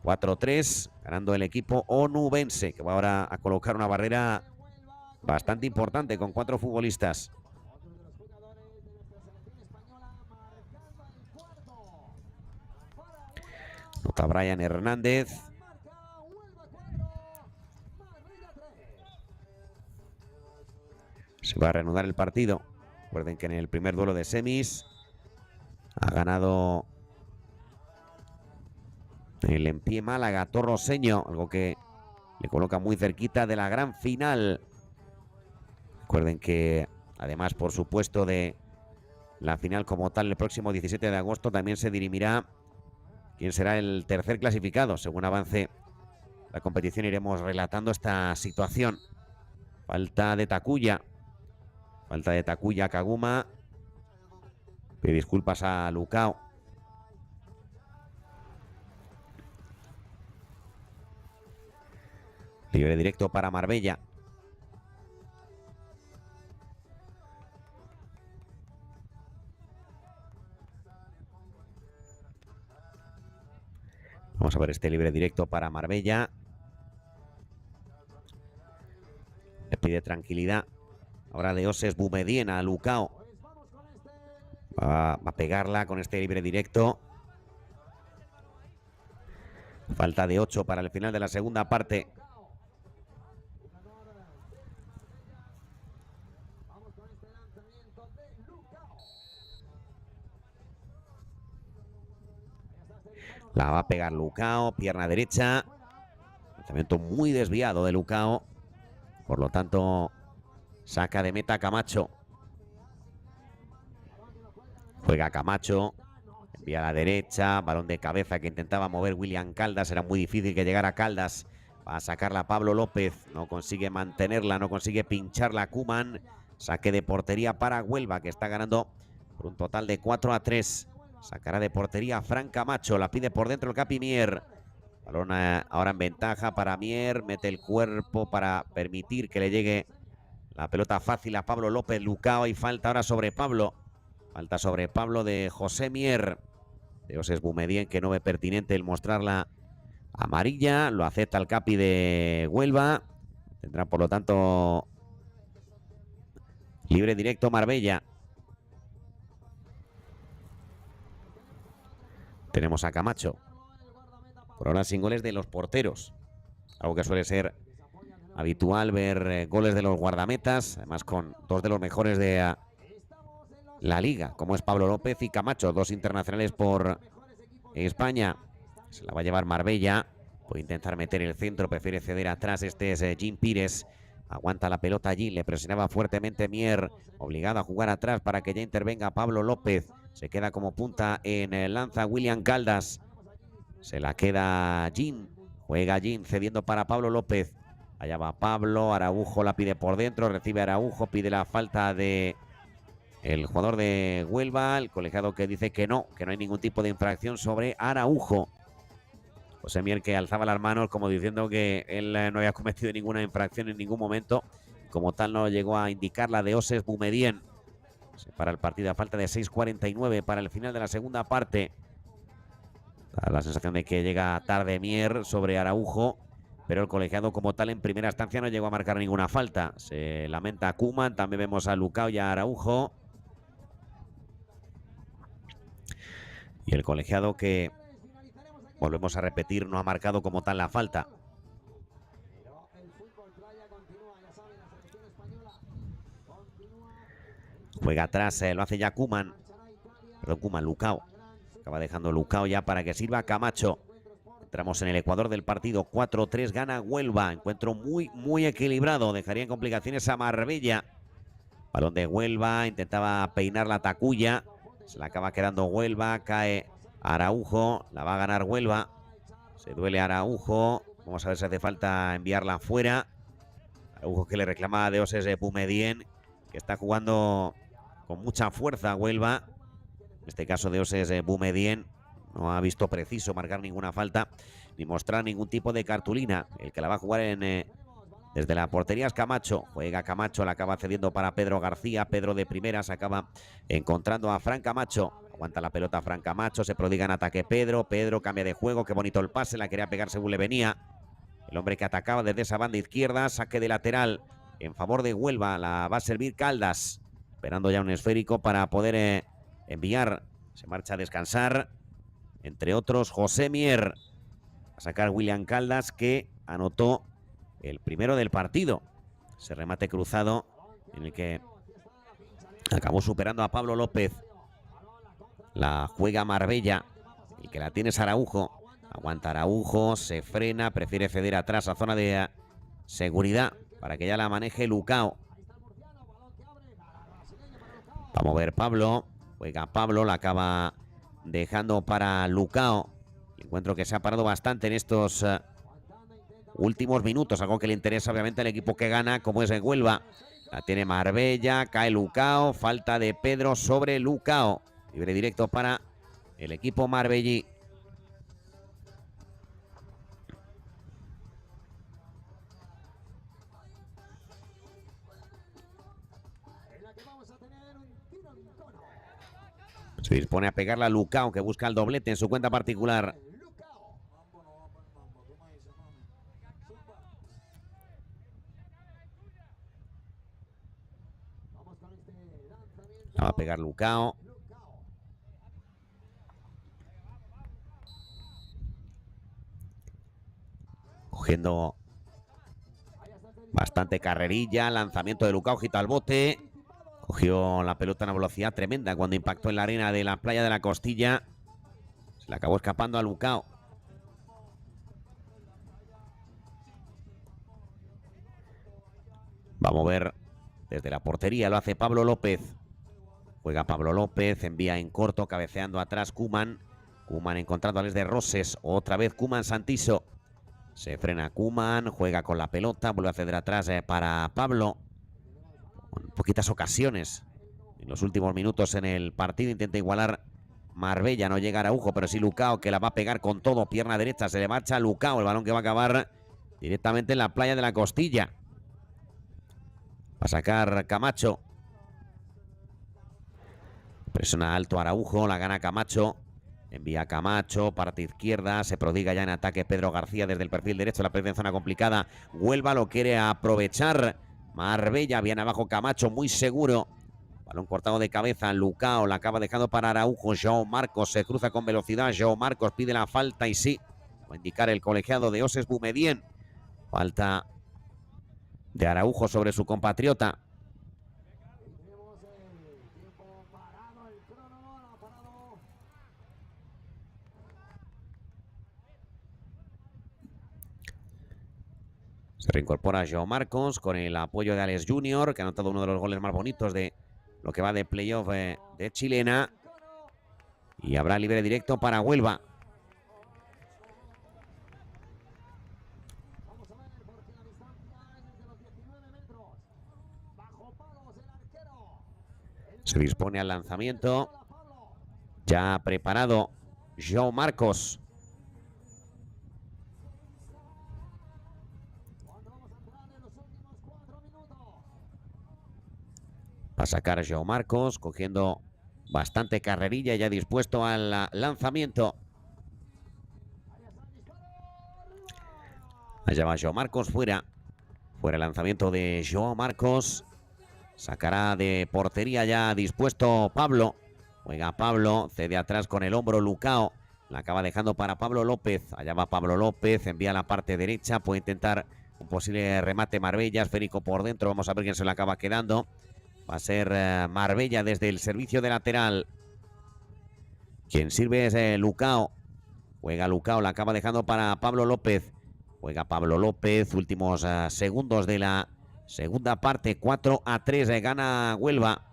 4-3, ganando el equipo onubense, que va ahora a colocar una barrera bastante importante con 4 futbolistas. Nota Brian Hernández. Se va a reanudar el partido. Recuerden que en el primer duelo de semis ha ganado el en pie Málaga Torroseño, algo que le coloca muy cerquita de la gran final. Recuerden que además, por supuesto, de la final como tal, el próximo 17 de agosto también se dirimirá quién será el tercer clasificado. Según avance la competición iremos relatando esta situación. Falta de Takuya. Falta de Takuya Kaguma. Pide disculpas a Lukao. Libre directo para Marbella. Vamos a ver este libre directo para Marbella. Le pide tranquilidad. Ahora de Oses Boumedienne a Lukao. Va a pegarla con este libre directo. Falta de 8 para el final de la segunda parte. La va a pegar Lukao, pierna derecha. Lanzamiento muy desviado de Lukao. Por lo tanto, saca de meta Camacho. Juega Camacho. Envía a la derecha. Balón de cabeza que intentaba mover William Caldas. Era muy difícil que llegara Caldas. Va a sacarla Pablo López. No consigue mantenerla. No consigue pincharla a Koeman. Saque de portería para Huelva, que está ganando por un total de 4-3. Sacará de portería a Fran Camacho. La pide por dentro el Capi Mier. Balón ahora en ventaja para Mier. Mete el cuerpo para permitir que le llegue la pelota fácil a Pablo López. Lukao y falta ahora sobre Pablo. Falta sobre Pablo de José Mier. De Oses Boumedienne, que no ve pertinente el mostrar la amarilla. Lo acepta el Capi de Huelva. Tendrá por lo tanto libre directo Marbella. Tenemos a Camacho. Por ahora sin goles de los porteros. Algo que suele ser habitual ver goles de los guardametas. Además con dos de los mejores de la liga, como es Pablo López y Camacho. Dos internacionales por España. Se la va a llevar Marbella. Puede intentar meter el centro. Prefiere ceder atrás. Este es Jim Pires. Aguanta la pelota allí. Le presionaba fuertemente Mier. Obligado a jugar atrás para que ya intervenga Pablo López. Se queda como punta en el lanza William Caldas. Se la queda Jim. Juega Jim cediendo para Pablo López. Allá va Pablo. Araujo la pide por dentro. Recibe Araujo. Pide la falta de el jugador de Huelva. El colegiado que dice que no hay ningún tipo de infracción sobre Araujo. José Mier, que alzaba las manos como diciendo que él no había cometido ninguna infracción en ningún momento. Como tal no llegó a indicar la de Oses Boumedienne. Se para el partido a falta de 6:49 para el final de la segunda parte. Da la sensación de que llega tarde Mier sobre Araujo, pero el colegiado como tal en primera instancia no llegó a marcar ninguna falta. Se lamenta a Koeman, también vemos a Lukao y a Araujo. Y el colegiado que, volvemos a repetir, no ha marcado como tal la falta. Juega atrás, lo hace ya Koeman. Perdón, Koeman, Lukao. Acaba dejando Lukao ya para que sirva Camacho. Entramos en el ecuador del partido. 4-3 gana Huelva. Encuentro muy equilibrado. Dejaría en complicaciones a Marbella. Balón de Huelva. Intentaba peinar la Takuya. Se la acaba quedando Huelva. Cae Araujo. La va a ganar Huelva. Se duele Araujo. Vamos a ver si hace falta enviarla fuera. Araujo que le reclama de Oses Boumedienne, que está jugando con mucha fuerza Huelva. En este caso de Oses Boumedienne no ha visto preciso marcar ninguna falta ni mostrar ningún tipo de cartulina. El que la va a jugar desde la portería es Camacho. Juega Camacho, la acaba cediendo para Pedro García. Pedro de primeras acaba encontrando a Fran Camacho. Aguanta la pelota Fran Camacho, se prodiga en ataque Pedro. Pedro cambia de juego, qué bonito el pase, la quería pegar según le venía. El hombre que atacaba desde esa banda izquierda, saque de lateral en favor de Huelva. La va a servir Caldas, esperando ya un esférico para poder enviar. Se marcha a descansar, entre otros José Mier. A sacar William Caldas, que anotó el primero del partido. Ese remate cruzado en el que acabó superando a Pablo López. La juega Marbella. El que la tiene es Araujo. Aguanta Araujo, se frena, prefiere ceder atrás a zona de seguridad para que ya la maneje Lukao. Va a mover Pablo. Juega Pablo, la acaba dejando para Lukao. Encuentro que se ha parado bastante en estos últimos minutos, algo que le interesa obviamente al equipo que gana, como es el Huelva. La tiene Marbella, cae Lucao, falta de Pedro sobre Lucao. Libre directo para el equipo marbellí. Se dispone a pegarla a Lucao, que busca el doblete en su cuenta particular. La va a pegar Lucao. Cogiendo bastante carrerilla. Lanzamiento de Lucao, gita al bote. Cogió la pelota a una velocidad tremenda cuando impactó en la arena de la playa de la Costilla. Se le acabó escapando a Lucao. Va a mover desde la portería. Lo hace Pablo López. Juega Pablo López. Envía en corto, cabeceando atrás Koeman. Koeman encontrando a Les de Roses. Otra vez Koeman Santiso. Se frena Koeman. Juega con la pelota. Vuelve a ceder atrás para Pablo. Con poquitas ocasiones en los últimos minutos en el partido. Intenta igualar Marbella, no llega Araujo, pero sí Lucao, que la va a pegar con todo. Pierna derecha, se le marcha a Lucao. El balón que va a acabar directamente en la playa de la Costilla. Va a sacar Camacho. Presiona alto Araujo, la gana Camacho. Envía Camacho, parte izquierda, se prodiga ya en ataque Pedro García desde el perfil derecho, la presencia en zona complicada. Huelva lo quiere aprovechar. Marbella, bien abajo Camacho, muy seguro. Balón cortado de cabeza, Lucao la acaba dejando para Araujo. João Marcos se cruza con velocidad. João Marcos pide la falta y sí, va a indicar el colegiado de Oses Boumedienne. Falta de Araujo sobre su compatriota. Se reincorpora João Marcos con el apoyo de Alex Junior, que ha anotado uno de los goles más bonitos de lo que va de playoff de Chilena. Y habrá libre directo para Huelva. Se dispone al lanzamiento. Ya preparado João Marcos. Va a sacar a João Marcos, cogiendo bastante carrerilla, ya dispuesto al lanzamiento. Allá va João Marcos, fuera. Fuera el lanzamiento de João Marcos. Sacará de portería ya dispuesto Pablo. Juega Pablo, cede atrás con el hombro Lucao. La acaba dejando para Pablo López. Allá va Pablo López, envía a la parte derecha. Puede intentar un posible remate Marbella, esférico por dentro. Vamos a ver quién se le acaba quedando. Va a ser Marbella desde el servicio de lateral. Quien sirve es Lucao. Juega Lucao, la acaba dejando para Pablo López. Juega Pablo López, últimos segundos de la segunda parte. 4-3, gana Huelva.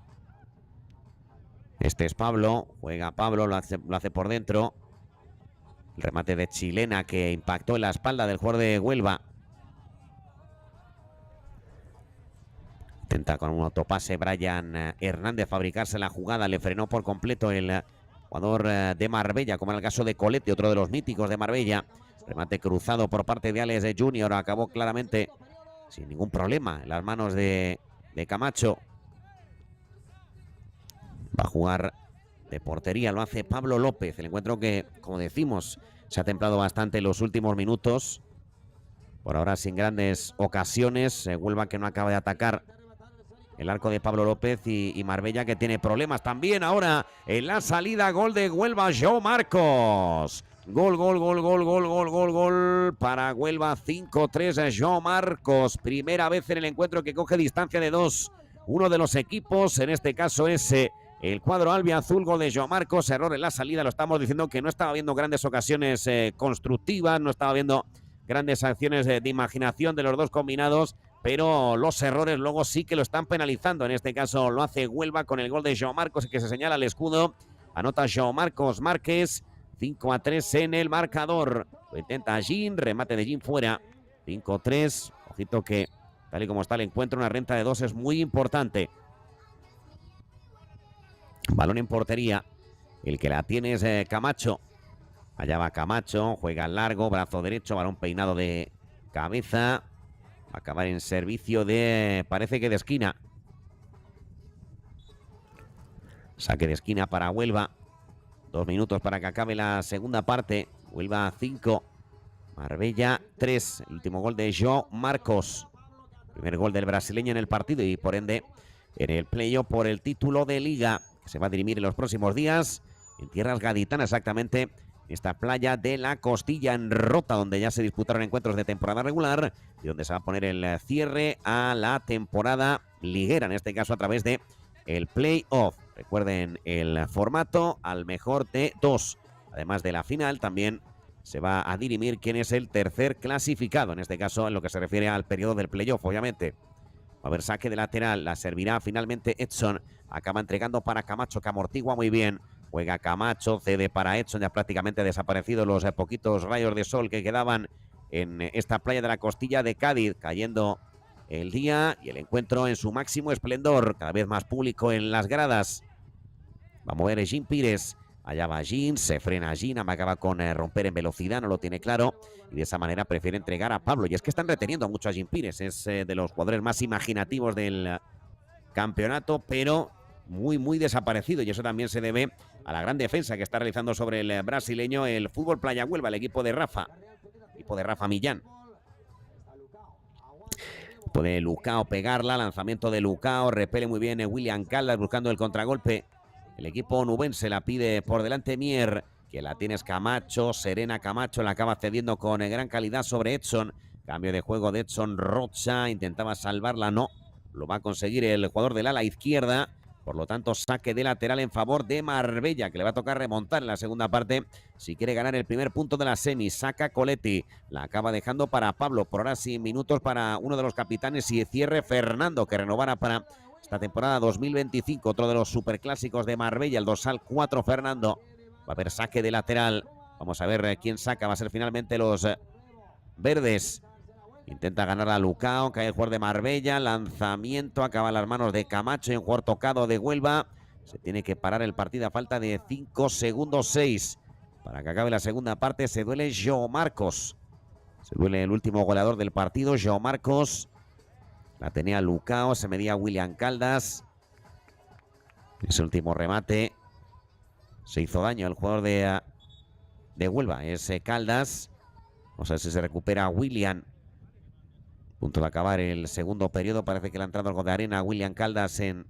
Este es Pablo, juega Pablo, lo hace por dentro. El remate de Chilena que impactó en la espalda del jugador de Huelva. Intenta con un autopase Brian Hernández fabricarse la jugada. Le frenó por completo el jugador de Marbella, como en el caso de Colete, otro de los míticos de Marbella. Remate cruzado por parte de Alex Junior. Acabó claramente sin ningún problema en las manos de Camacho. Va a jugar de portería, lo hace Pablo López. El encuentro que, como decimos, se ha templado bastante en los últimos minutos. Por ahora sin grandes ocasiones. Huelva que no acaba de atacar el arco de Pablo López y Marbella que tiene problemas también ahora en la salida. Gol de Huelva, João Marcos. Gol para Huelva, 5-3, João Marcos. Primera vez en el encuentro que coge distancia de 2. Uno de los equipos, en este caso es el cuadro albiazul. Gol de João Marcos, error en la salida. Lo estamos diciendo que no estaba viendo grandes ocasiones constructivas, no estaba viendo grandes acciones de imaginación de los dos combinados, pero los errores luego sí que lo están penalizando. En este caso lo hace Huelva con el gol de João Marcos, que se señala el escudo. Anota João Marcos Márquez. 5-3 en el marcador. Lo intenta Jean, remate de Jean fuera. 5-3. Ojito que, tal y como está el encuentro, una renta de 2 es muy importante. Balón en portería. El que la tiene es Camacho. Allá va Camacho, juega largo, brazo derecho, balón peinado de cabeza. Va a acabar en servicio de, parece que de esquina. Saque de esquina para Huelva. 2 minutos para que acabe la segunda parte. Huelva 5, Marbella 3. El último gol de João Marcos. Primer gol del brasileño en el partido y por ende en el playoff por el título de Liga, que se va a dirimir en los próximos días en tierras gaditanas, exactamente esta playa de la Costilla en Rota, donde ya se disputaron encuentros de temporada regular y donde se va a poner el cierre a la temporada liguera, en este caso a través de el playoff. Recuerden el formato, al mejor de 2. Además de la final, también se va a dirimir quién es el tercer clasificado, en este caso en lo que se refiere al periodo del playoff, obviamente. Va a haber saque de lateral, la servirá finalmente Edson. Acaba entregando para Camacho, que amortigua muy bien. Juega Camacho, cede para Edson, ya prácticamente desaparecidos los poquitos rayos de sol que quedaban en esta playa de la Costilla de Cádiz, cayendo el día y el encuentro en su máximo esplendor, cada vez más público en las gradas. Va a mover Jean Pires, allá va Jean, se frena Jean, acaba con romper en velocidad, no lo tiene claro y de esa manera prefiere entregar a Pablo. Y es que están reteniendo mucho a Jean Pires, es de los jugadores más imaginativos del campeonato, pero muy desaparecido, y eso también se debe a la gran defensa que está realizando sobre el brasileño el Fútbol Playa Huelva, el equipo de Rafa Millán. Puede Lucao pegarla, lanzamiento de Lucao, repele muy bien William Caldas buscando el contragolpe. El equipo nubense la pide por delante Mier, que la tiene Camacho, Serena Camacho, la acaba cediendo con gran calidad sobre Edson. Cambio de juego de Edson Rocha, intentaba salvarla, no, lo va a conseguir el jugador del ala izquierda. Por lo tanto, saque de lateral en favor de Marbella, que le va a tocar remontar en la segunda parte si quiere ganar el primer punto de la semi. Saca Coletti, la acaba dejando para Pablo. Por ahora sin minutos para uno de los capitanes y cierre Fernando, que renovará para esta temporada 2025. Otro de los superclásicos de Marbella, el dorsal 4 Fernando. Va a haber saque de lateral. Vamos a ver quién saca. Va a ser finalmente los verdes. Intenta ganar a Lucao, cae el jugador de Marbella, lanzamiento, acaba en las manos de Camacho, en jugador tocado de Huelva. Se tiene que parar el partido a falta de 5 segundos 6 para que acabe la segunda parte. Se duele João Marcos, se duele el último goleador del partido, João Marcos. La tenía Lucao, se medía William Caldas. Ese último remate se hizo daño al jugador de Huelva, es Caldas. Vamos a ver si se recupera William. Punto de acabar el segundo periodo. Parece que le ha entrado algo de arena a William Caldas en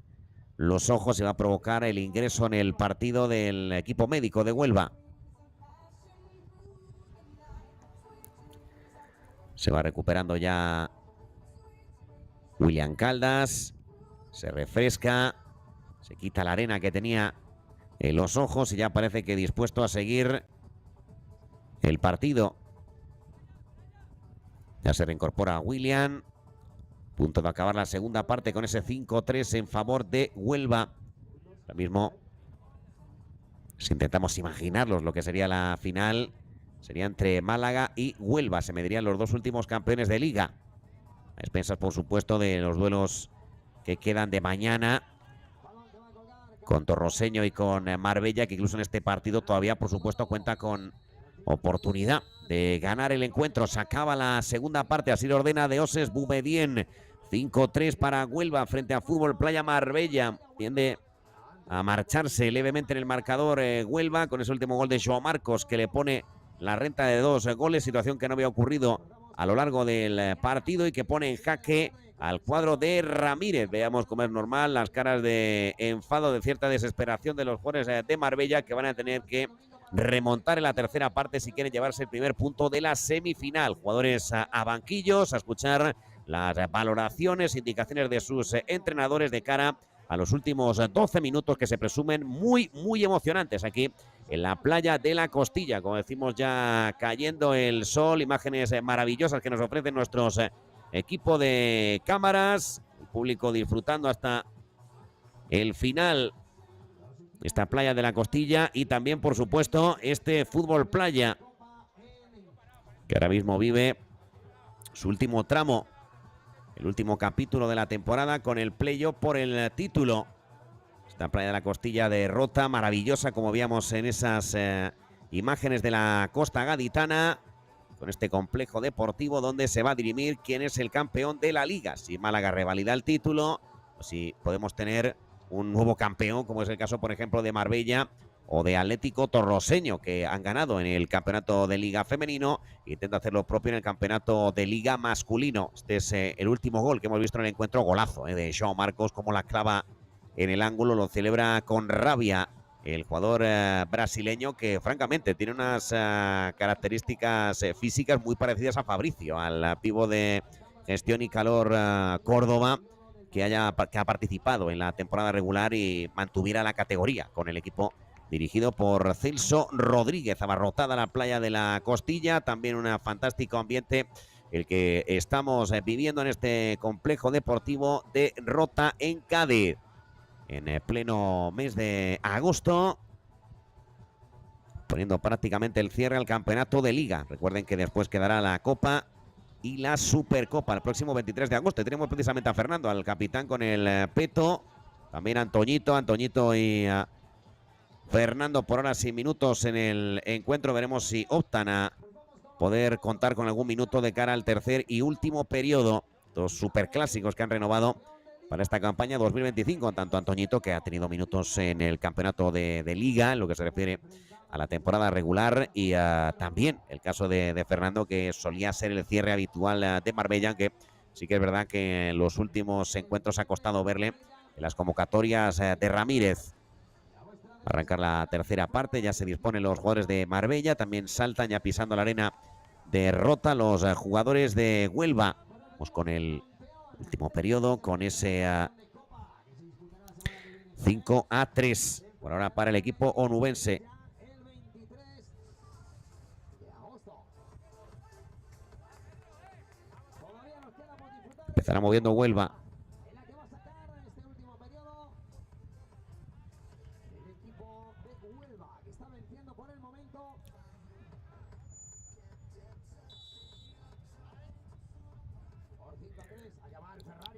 los ojos y va a provocar el ingreso en el partido del equipo médico de Huelva. Se va recuperando ya William Caldas. Se refresca. Se quita la arena que tenía en los ojos y ya parece que dispuesto a seguir el partido. Ya se reincorpora William. Punto de acabar la segunda parte con ese 5-3 en favor de Huelva. Ahora mismo, si intentamos imaginarlos lo que sería la final, sería entre Málaga y Huelva. Se medirían los dos últimos campeones de Liga. A expensas, por supuesto, de los duelos que quedan de mañana con Torroseño y con Marbella, que incluso en este partido todavía, por supuesto, cuenta con oportunidad de ganar el encuentro. Se acaba la segunda parte, así lo ordena Deoses Boumedienne. 5-3 para Huelva frente a Fútbol Playa Marbella. Tiende a marcharse levemente en el marcador Huelva con ese último gol de João Marcos, que le pone la renta de 2 goles, situación que no había ocurrido a lo largo del partido y que pone en jaque al cuadro de Ramírez. Veamos cómo es normal las caras de enfado, de cierta desesperación de los jugadores de Marbella, que van a tener que remontar en la tercera parte si quieren llevarse el primer punto de la semifinal. Jugadores a banquillos, a escuchar las valoraciones, indicaciones de sus entrenadores de cara a los últimos 12 minutos que se presumen muy emocionantes aquí en la playa de la Costilla. Como decimos, ya cayendo el sol, imágenes maravillosas que nos ofrecen nuestros equipo de cámaras, el público disfrutando hasta el final esta playa de la Costilla y también, por supuesto, este fútbol playa, que ahora mismo vive su último tramo, el último capítulo de la temporada con el playoff por el título. Esta playa de la Costilla de Rota, maravillosa, como veíamos en esas imágenes de la costa gaditana, con este complejo deportivo donde se va a dirimir quién es el campeón de la liga. Si Málaga revalida el título, o si podemos tener un nuevo campeón, como es el caso, por ejemplo, de Marbella o de Atlético Torroseño, que han ganado en el campeonato de liga femenino e intenta hacer lo propio en el campeonato de liga masculino. Este es el último gol que hemos visto en el encuentro, golazo de João Marcos, como la clava en el ángulo, lo celebra con rabia el jugador brasileño, que francamente tiene unas características físicas muy parecidas a Fabricio, al pivo de Gestión y Calor Córdoba, que ha participado en la temporada regular y mantuviera la categoría con el equipo dirigido por Celso Rodríguez. Abarrotada la playa de la Costilla, también un fantástico ambiente el que estamos viviendo en este complejo deportivo de Rota en Cádiz, en pleno mes de agosto, poniendo prácticamente el cierre al campeonato de liga. Recuerden que después quedará la Copa y la Supercopa el próximo 23 de agosto. Tenemos precisamente a Fernando, al capitán con el peto, también a Antoñito y a Fernando por horas y minutos en el encuentro. Veremos si optan a poder contar con algún minuto de cara al tercer y último periodo. Dos superclásicos que han renovado para esta campaña 2025, tanto Antoñito, que ha tenido minutos en el campeonato de liga, en lo que se refiere a la temporada regular, y también el caso de Fernando, que solía ser el cierre habitual de Marbella, que sí que es verdad que en los últimos encuentros ha costado verle en las convocatorias de Ramírez. Va a arrancar la tercera parte, ya se disponen los jugadores de Marbella, también saltan ya pisando la arena de Rota los jugadores de Huelva. Vamos con el último periodo, con ese 5-3 por ahora para el equipo onubense. Empezará moviendo Huelva.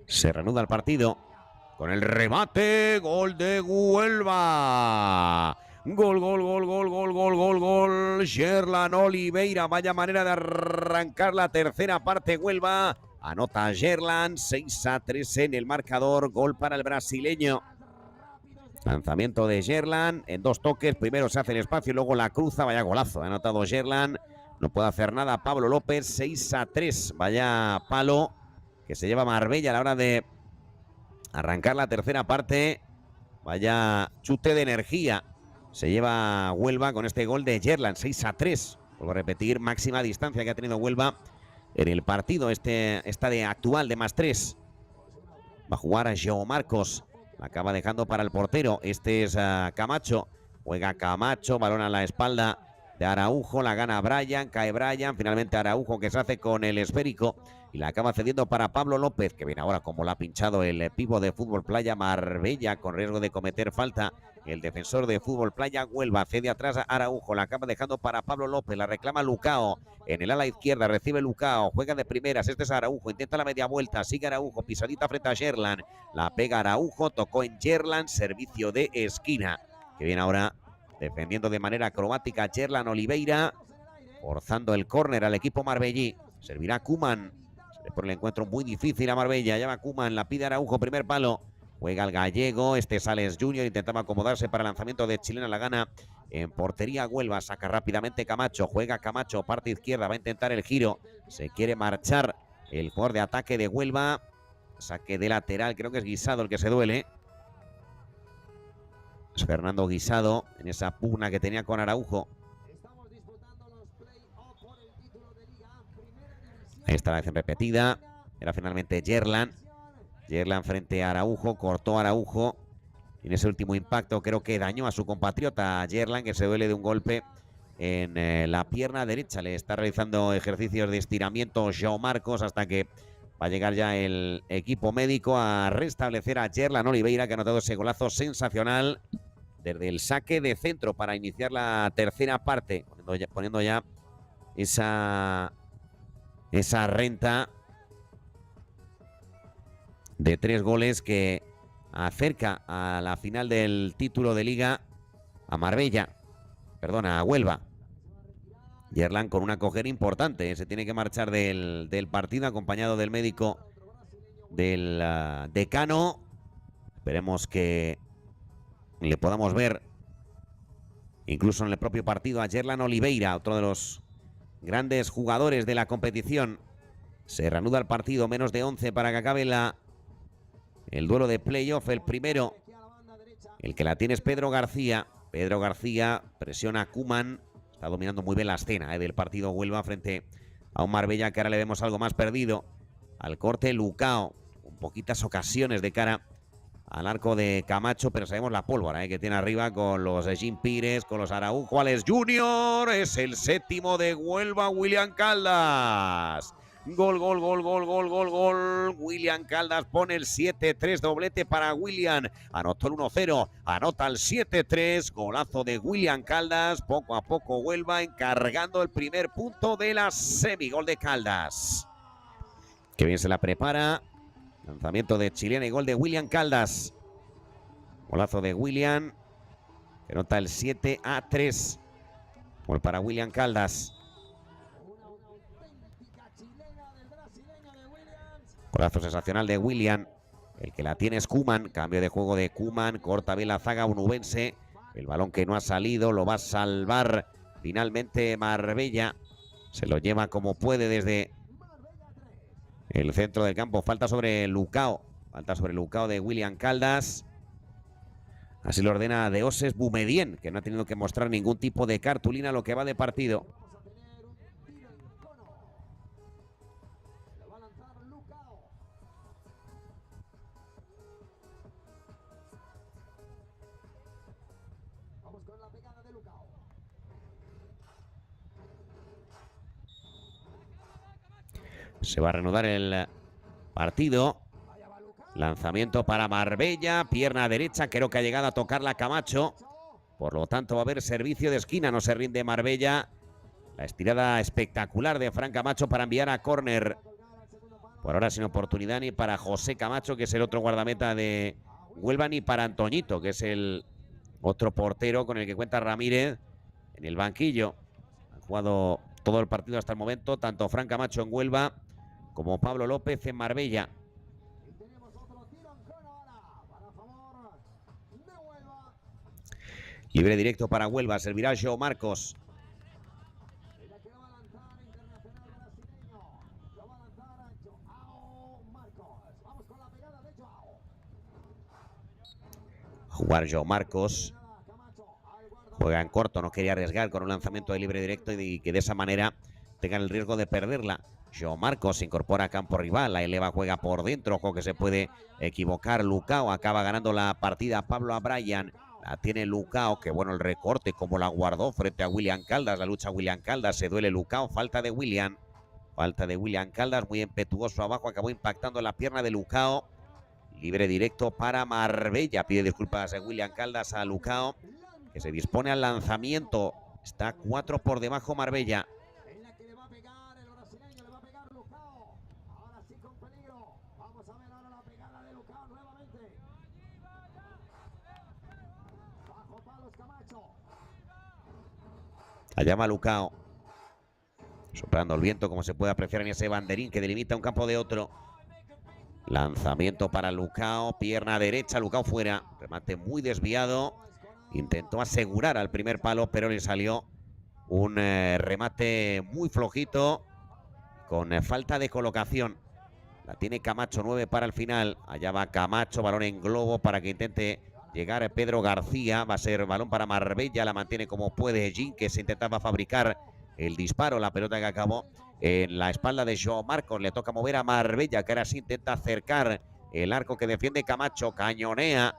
Se reanuda el partido con el remate, gol de Huelva. Gol. Gerlan Oliveira, vaya manera de arrancar la tercera parte Huelva. Anota Gerlan, 6-3 en el marcador, gol para el brasileño. Lanzamiento de Gerlan en dos toques, primero se hace el espacio y luego la cruza, vaya golazo, ha anotado Gerlan. No puede hacer nada Pablo López, 6-3, vaya palo que se lleva Marbella a la hora de arrancar la tercera parte. Vaya chute de energía se lleva Huelva con este gol de Gerlan, 6-3. Vuelvo a repetir, máxima distancia que ha tenido Huelva en el partido. Esta de actual de +3. Va a jugar a João Marcos. La acaba dejando para el portero. Este es Camacho. Juega Camacho, balón a la espalda de Araujo. La gana Brian, cae Brian. Finalmente Araujo, que se hace con el esférico y la acaba cediendo para Pablo López, que viene ahora como la ha pinchado el pivo de Fútbol Playa Marbella, con riesgo de cometer falta. El defensor de Fútbol Playa Huelva cede atrás a Araujo, la acaba dejando para Pablo López, la reclama Lucao en el ala izquierda, recibe Lucao, juega de primeras, este es Araujo, intenta la media vuelta, sigue Araujo, pisadita frente a Gerlan, la pega Araujo, tocó en Gerlan, servicio de esquina, que viene ahora defendiendo de manera acrobática Gerlan Oliveira, forzando el córner al equipo marbellí. Servirá Koeman. Se le pone el encuentro muy difícil a Marbella. Llama Koeman, la pide Araujo, primer palo. Juega el gallego, este Sales Junior, intentaba acomodarse para el lanzamiento de Chilena, la gana en portería Huelva, saca rápidamente Camacho, juega Camacho, parte izquierda, va a intentar el giro, se quiere marchar el jugador de ataque de Huelva, saque de lateral, creo que es Guisado el que se duele. Es Fernando Guisado en esa pugna que tenía con Araujo. Ahí está la acción repetida, era finalmente Gerlan. Gerlan frente a Araujo, cortó a Araujo. En ese último impacto creo que dañó a su compatriota Gerlan, que se duele de un golpe en la pierna derecha. Le está realizando ejercicios de estiramiento João Marcos hasta que va a llegar ya el equipo médico a restablecer a Gerlan Oliveira, que ha anotado ese golazo sensacional desde el saque de centro para iniciar la tercera parte, poniendo ya esa renta de 3 goles que acerca a la final del título de Liga a Huelva. Yerlan con una cojera importante, se tiene que marchar del partido acompañado del médico del decano. Esperemos que le podamos ver incluso en el propio partido a Yerlan Oliveira, otro de los grandes jugadores de la competición. Se reanuda el partido, menos de 11 para que acabe el duelo de playoff. El primero, el que la tiene es Pedro García. Pedro García presiona a Koeman. Está dominando muy bien la escena del partido Huelva frente a un Marbella que ahora le vemos algo más perdido. Al corte Lucao, con poquitas ocasiones de cara al arco de Camacho, pero sabemos la pólvora que tiene arriba con los Jim Pires, con los Araujo. Alex Junior es el séptimo de Huelva, William Caldas. Gol, gol, gol, gol, gol, gol, gol. William Caldas pone el 7-3, doblete para William. Anotó el 1-0, anota el 7-3. Golazo de William Caldas. Poco a poco Huelva encargando el primer punto de la semi. Gol de Caldas. Que bien se la prepara. Lanzamiento de chilena y gol de William Caldas. Golazo de William. Que anota el 7-3. Gol para William Caldas. Golazo sensacional de William. El que la tiene es Koeman. Cambio de juego de Koeman. Corta bien la zaga onubense. El balón que no ha salido lo va a salvar finalmente Marbella. Se lo lleva como puede desde el centro del campo. Falta sobre Lucao. Falta sobre Lucao de William Caldas. Así lo ordena Deoses Boumedienne, que no ha tenido que mostrar ningún tipo de cartulina lo que va de partido. Se va a reanudar el partido. Lanzamiento para Marbella. Pierna derecha. Creo que ha llegado a tocarla Camacho. Por lo tanto va a haber servicio de esquina. No se rinde Marbella. La estirada espectacular de Fran Camacho para enviar a córner. Por ahora sin oportunidad ni para José Camacho, que es el otro guardameta de Huelva, ni para Antoñito, que es el otro portero con el que cuenta Ramírez en el banquillo. Han jugado todo el partido hasta el momento, tanto Fran Camacho en Huelva como Pablo López en Marbella. Libre directo para Huelva, servirá João Marcos. A jugar João Marcos. Juega en corto, no quería arriesgar con un lanzamiento de libre directo y que de esa manera tengan el riesgo de perderla. João Marcos se incorpora a campo rival, la eleva, juega por dentro, ojo que se puede equivocar. Lucao acaba ganando la partida. Pablo O'Brien, la tiene Lucao, que bueno el recorte, como la guardó frente a William Caldas. La lucha William Caldas, se duele Lucao, falta de William. Falta de William Caldas, muy impetuoso abajo, acabó impactando en la pierna de Lucao. Libre directo para Marbella, pide disculpas a William Caldas a Lucao, que se dispone al lanzamiento. Está 4 por debajo Marbella. Allá va Lucao. Soplando el viento, como se puede apreciar en ese banderín que delimita un campo de otro. Lanzamiento para Lucao, pierna derecha, Lucao fuera. Remate muy desviado. Intentó asegurar al primer palo, pero le salió un remate muy flojito, con falta de colocación. La tiene Camacho, 9 para el final. Allá va Camacho, balón en globo para que intente llegar Pedro García. Va a ser balón para Marbella, la mantiene como puede Jin, que se intentaba fabricar el disparo. La pelota que acabó en la espalda de João Marcos. Le toca mover a Marbella, que ahora sí intenta acercar el arco que defiende Camacho. Cañonea.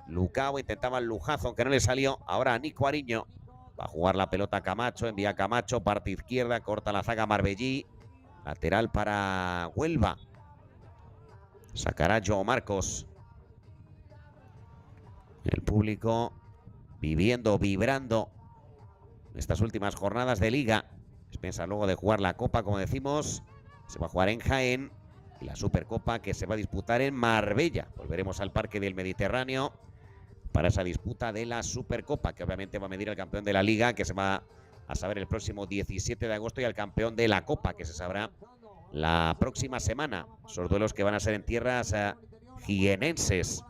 Lucao intentaba el lujazo, aunque no le salió. Ahora Nico Ariño va a jugar la pelota a Camacho. Envía a Camacho, parte izquierda, corta la zaga Marbellí. Lateral para Huelva. Sacará João Marcos. El público vibrando estas últimas jornadas de Liga. Piensa luego de jugar la Copa, como decimos, se va a jugar en Jaén, y la Supercopa que se va a disputar en Marbella. Volveremos al Parque del Mediterráneo para esa disputa de la Supercopa, que obviamente va a medir al campeón de la Liga, que se va a saber el próximo 17 de agosto, y al campeón de la Copa, que se sabrá la próxima semana. Esos duelos que van a ser en tierras jienenses.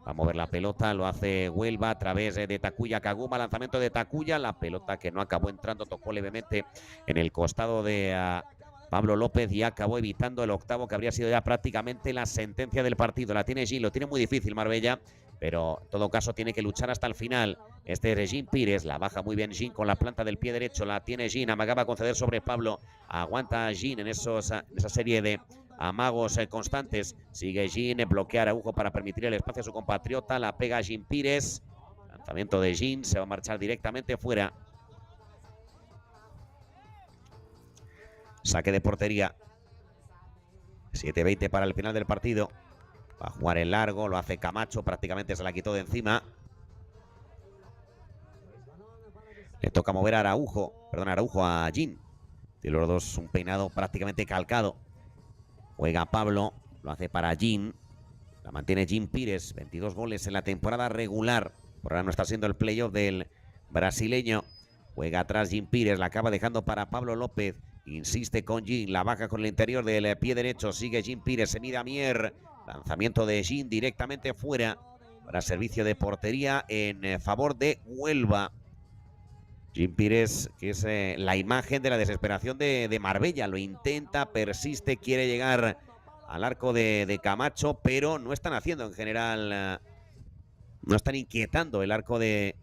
Va a mover la pelota, lo hace Huelva a través de Takuya Kaguma. Lanzamiento de Takuya, la pelota que no acabó entrando, tocó levemente en el costado de Pablo López y acabó evitando el octavo, que habría sido ya prácticamente la sentencia del partido. La tiene Gin, lo tiene muy difícil Marbella, pero en todo caso tiene que luchar hasta el final. Este es Gin Pires, la baja muy bien Gin con la planta del pie derecho, la tiene Gin, amagaba a conceder sobre Pablo, aguanta Gin en esa serie de amagos constantes. Sigue Gin, bloquea a Araujo para permitir el espacio a su compatriota, la pega Gin Pires. Lanzamiento de Gin, se va a marchar directamente fuera. Saque de portería. 7:20 para el final del partido. Va a jugar en largo, lo hace Camacho, prácticamente se la quitó de encima. Le toca mover a Araujo a Gin. Tiene los dos un peinado prácticamente calcado. Juega Pablo, lo hace para Gin. La mantiene Gin Pires, 22 goles en la temporada regular. Por ahora no está siendo el playoff del brasileño. Juega atrás Gin Pires, la acaba dejando para Pablo López. Insiste con Gin, la baja con el interior del pie derecho. Sigue Gin Pires, se mide a Mier. Lanzamiento de Gin directamente fuera para servicio de portería en favor de Huelva. Gin Pires, que es la imagen de la desesperación de Marbella. Lo intenta, persiste, quiere llegar al arco de Camacho, pero no están haciendo en general, no están inquietando el arco de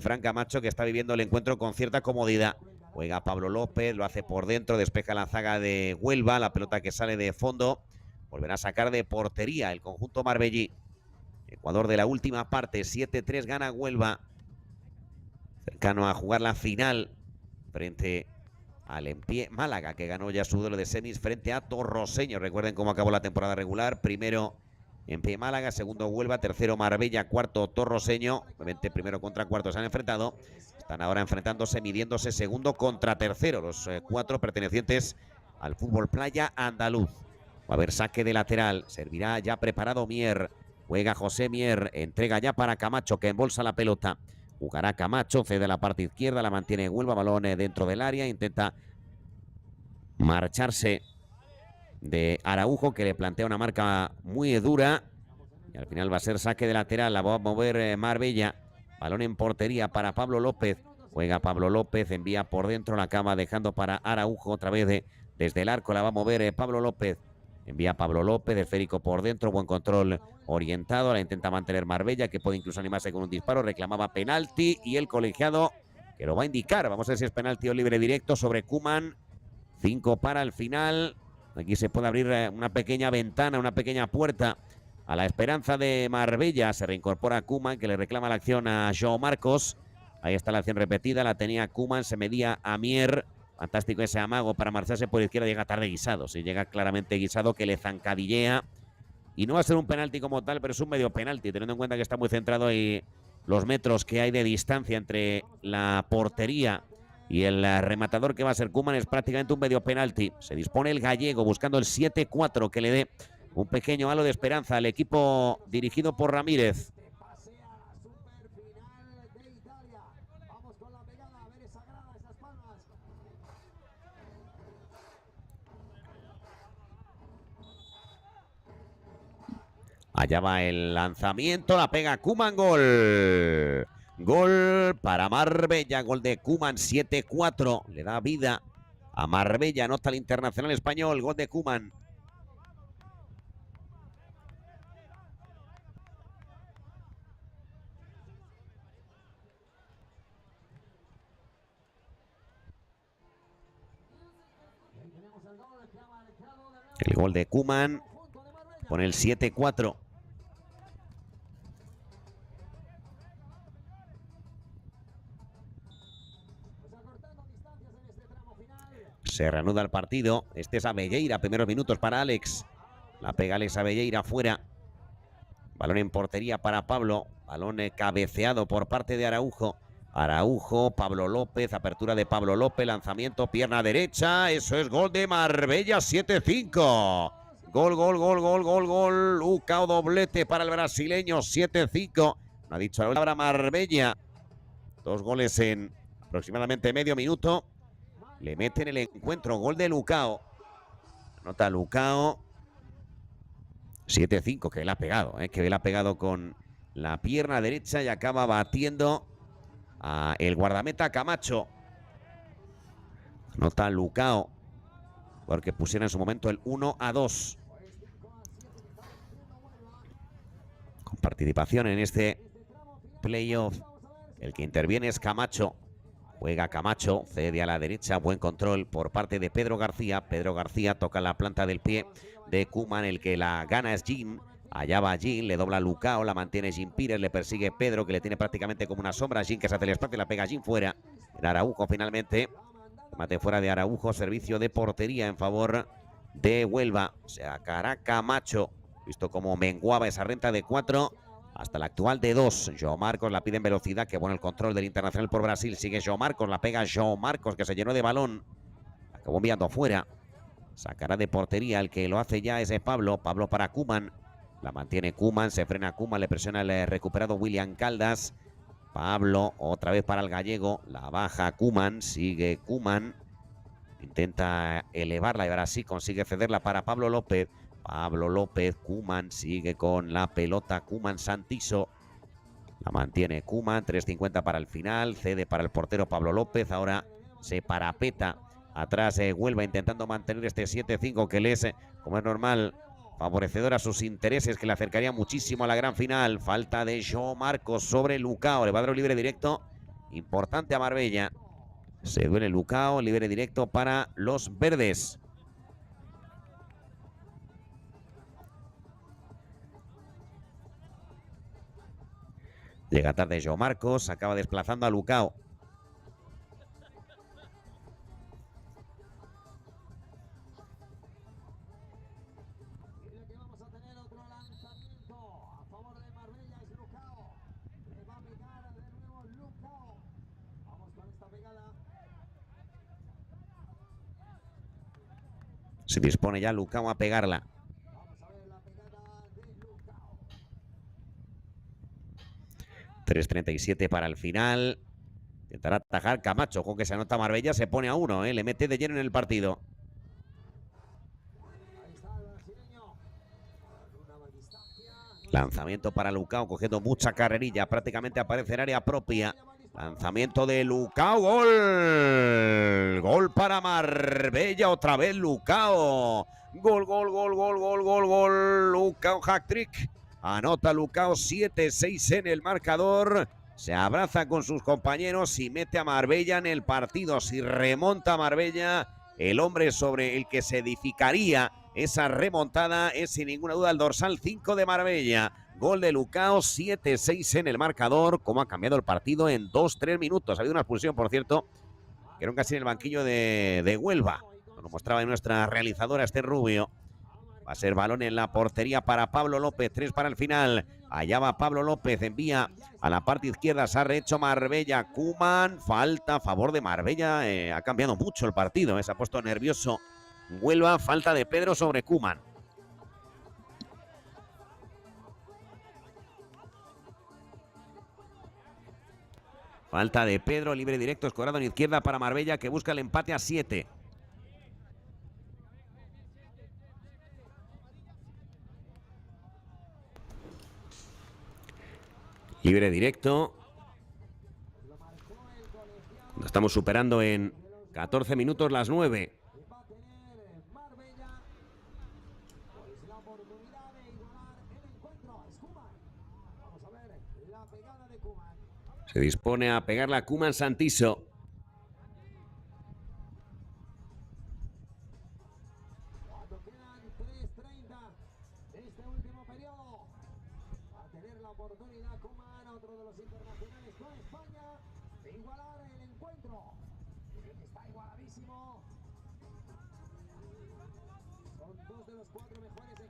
Fran Camacho, que está viviendo el encuentro con cierta comodidad. Juega Pablo López, lo hace por dentro, despeja la zaga de Huelva, la pelota que sale de fondo. Volverá a sacar de portería el conjunto marbellí. Ecuador de la última parte, 7-3 gana Huelva. Cercano a jugar la final frente al Empie Málaga, que ganó ya su duelo de semis frente a Torroseño. Recuerden cómo acabó la temporada regular. Primero Empie Málaga, segundo Huelva, tercero Marbella, cuarto Torroseño. Obviamente primero contra cuarto se han enfrentado. Están ahora enfrentándose, midiéndose segundo contra tercero. Los cuatro pertenecientes al fútbol playa andaluz. Va a haber saque de lateral. Servirá ya preparado Mier. Juega José Mier. Entrega ya para Camacho, que embolsa la pelota. Jugará Camacho, cede la parte izquierda, la mantiene Huelva, balón dentro del área, intenta marcharse de Araujo, que le plantea una marca muy dura, y al final va a ser saque de lateral, la va a mover Marbella, balón en portería para Pablo López, juega Pablo López, envía por dentro, la acaba dejando para Araujo, otra vez desde el arco la va a mover Pablo López. Envía Pablo López, esférico por dentro, buen control orientado, la intenta mantener Marbella, que puede incluso animarse con un disparo, reclamaba penalti y el colegiado que lo va a indicar. Vamos a ver si es penalti o libre directo sobre Koeman. 5 para el final. Aquí se puede abrir una pequeña ventana, una pequeña puerta a la esperanza de Marbella. Se reincorpora Koeman, que le reclama la acción a João Marcos. Ahí está la acción repetida, la tenía Koeman, se medía a Mier. Fantástico ese amago para marcharse por izquierda, llega tarde Guisado. Si llega claramente Guisado, que le zancadillea. Y no va a ser un penalti como tal, pero es un medio penalti, teniendo en cuenta que está muy centrado ahí los metros que hay de distancia entre la portería y el rematador que va a ser Koeman. Es prácticamente un medio penalti. Se dispone el gallego buscando el 7-4 que le dé un pequeño halo de esperanza al equipo dirigido por Ramírez. Allá va el lanzamiento, la pega Koeman, gol. Gol para Marbella, gol de Koeman, 7-4. Le da vida a Marbella, anota el internacional español, gol de Koeman. El gol de Koeman pone el 7-4. Se reanuda el partido. Este es Abelleira, primeros minutos para Alex. La pega Alex Abelleira fuera. Balón en portería para Pablo. Balón cabeceado por parte de Araujo. Araujo, Pablo López, apertura de Pablo López, lanzamiento, pierna derecha. Eso es gol de Marbella, 7-5. Gol. Lucao, doblete para el brasileño, 7-5. No ha dicho la palabra Marbella. 2 goles en aproximadamente medio minuto. Le mete en el encuentro, gol de Lucao. Anota Lucao. 7-5, que él ha pegado, que él ha pegado con la pierna derecha y acaba batiendo a el guardameta Camacho. Anota Lucao, porque pusiera en su momento el 1-2. Con participación en este playoff, el que interviene es Camacho. Juega Camacho, cede a la derecha, buen control por parte de Pedro García. Pedro García toca la planta del pie de Koeman, el que la gana es Jean. Allá va Jean, le dobla Lucao, la mantiene Jean Pires, le persigue Pedro, que le tiene prácticamente como una sombra. Jean que se hace el espacio, la pega Jean fuera. El Araujo finalmente, mate fuera de Araujo, servicio de portería en favor de Huelva. O sea, Camacho, visto como menguaba esa renta de 4 hasta la actual de 2. João Marcos la pide en velocidad, que bueno el control del internacional por Brasil. Sigue João Marcos, la pega João Marcos, que se llenó de balón. Acabó enviando fuera. Sacará de portería, el que lo hace ya es Pablo. Pablo para Koeman. La mantiene Koeman, se frena Koeman, le presiona el recuperado William Caldas. Pablo, otra vez para el gallego. La baja Koeman, sigue Koeman. Intenta elevarla y ahora sí consigue cederla para Pablo López. Pablo López, Koeman sigue con la pelota, Koeman Santiso. La mantiene Koeman, 3.50 para el final, cede para el portero Pablo López. Ahora se parapeta atrás Huelva intentando mantener este 7-5 que le es, como es normal, favorecedor a sus intereses, que le acercaría muchísimo a la gran final. Falta de João Marcos sobre Lucao, le va a dar un libre directo importante a Marbella. Se duele Lucao, libre directo para los verdes. Llega tarde João Marcos, acaba desplazando a Lucao. Se dispone ya Lucao a pegarla. 3.37 para el final. Intentará atajar Camacho, con que se anota Marbella, se pone a 1, le mete de lleno en el partido. Lanzamiento para Lucao, cogiendo mucha carrerilla, prácticamente aparece en área propia. Lanzamiento de Lucao, gol. Gol para Marbella, otra vez Lucao. Gol. Lucao, hat-trick. Anota Lucao, 7-6 en el marcador. Se abraza con sus compañeros y mete a Marbella en el partido. Si remonta Marbella, el hombre sobre el que se edificaría esa remontada es sin ninguna duda el dorsal 5 de Marbella. Gol de Lucao, 7-6 en el marcador. Cómo ha cambiado el partido en 2-3 minutos. Ha habido una expulsión, por cierto, que era casi en el banquillo de Huelva. Nos lo mostraba nuestra realizadora Esther Rubio. Va a ser balón en la portería para Pablo López, 3 para el final. Allá va Pablo López, envía a la parte izquierda, se ha rehecho Marbella. Koeman, falta a favor de Marbella. Ha cambiado mucho el partido, se ha puesto nervioso Huelva, falta de Pedro sobre Koeman. Falta de Pedro, libre directo, escorado en izquierda para Marbella, que busca el empate a 7. Libre directo. Estamos superando en 14 minutos las 9. Se dispone a pegarla a Koeman Santiso.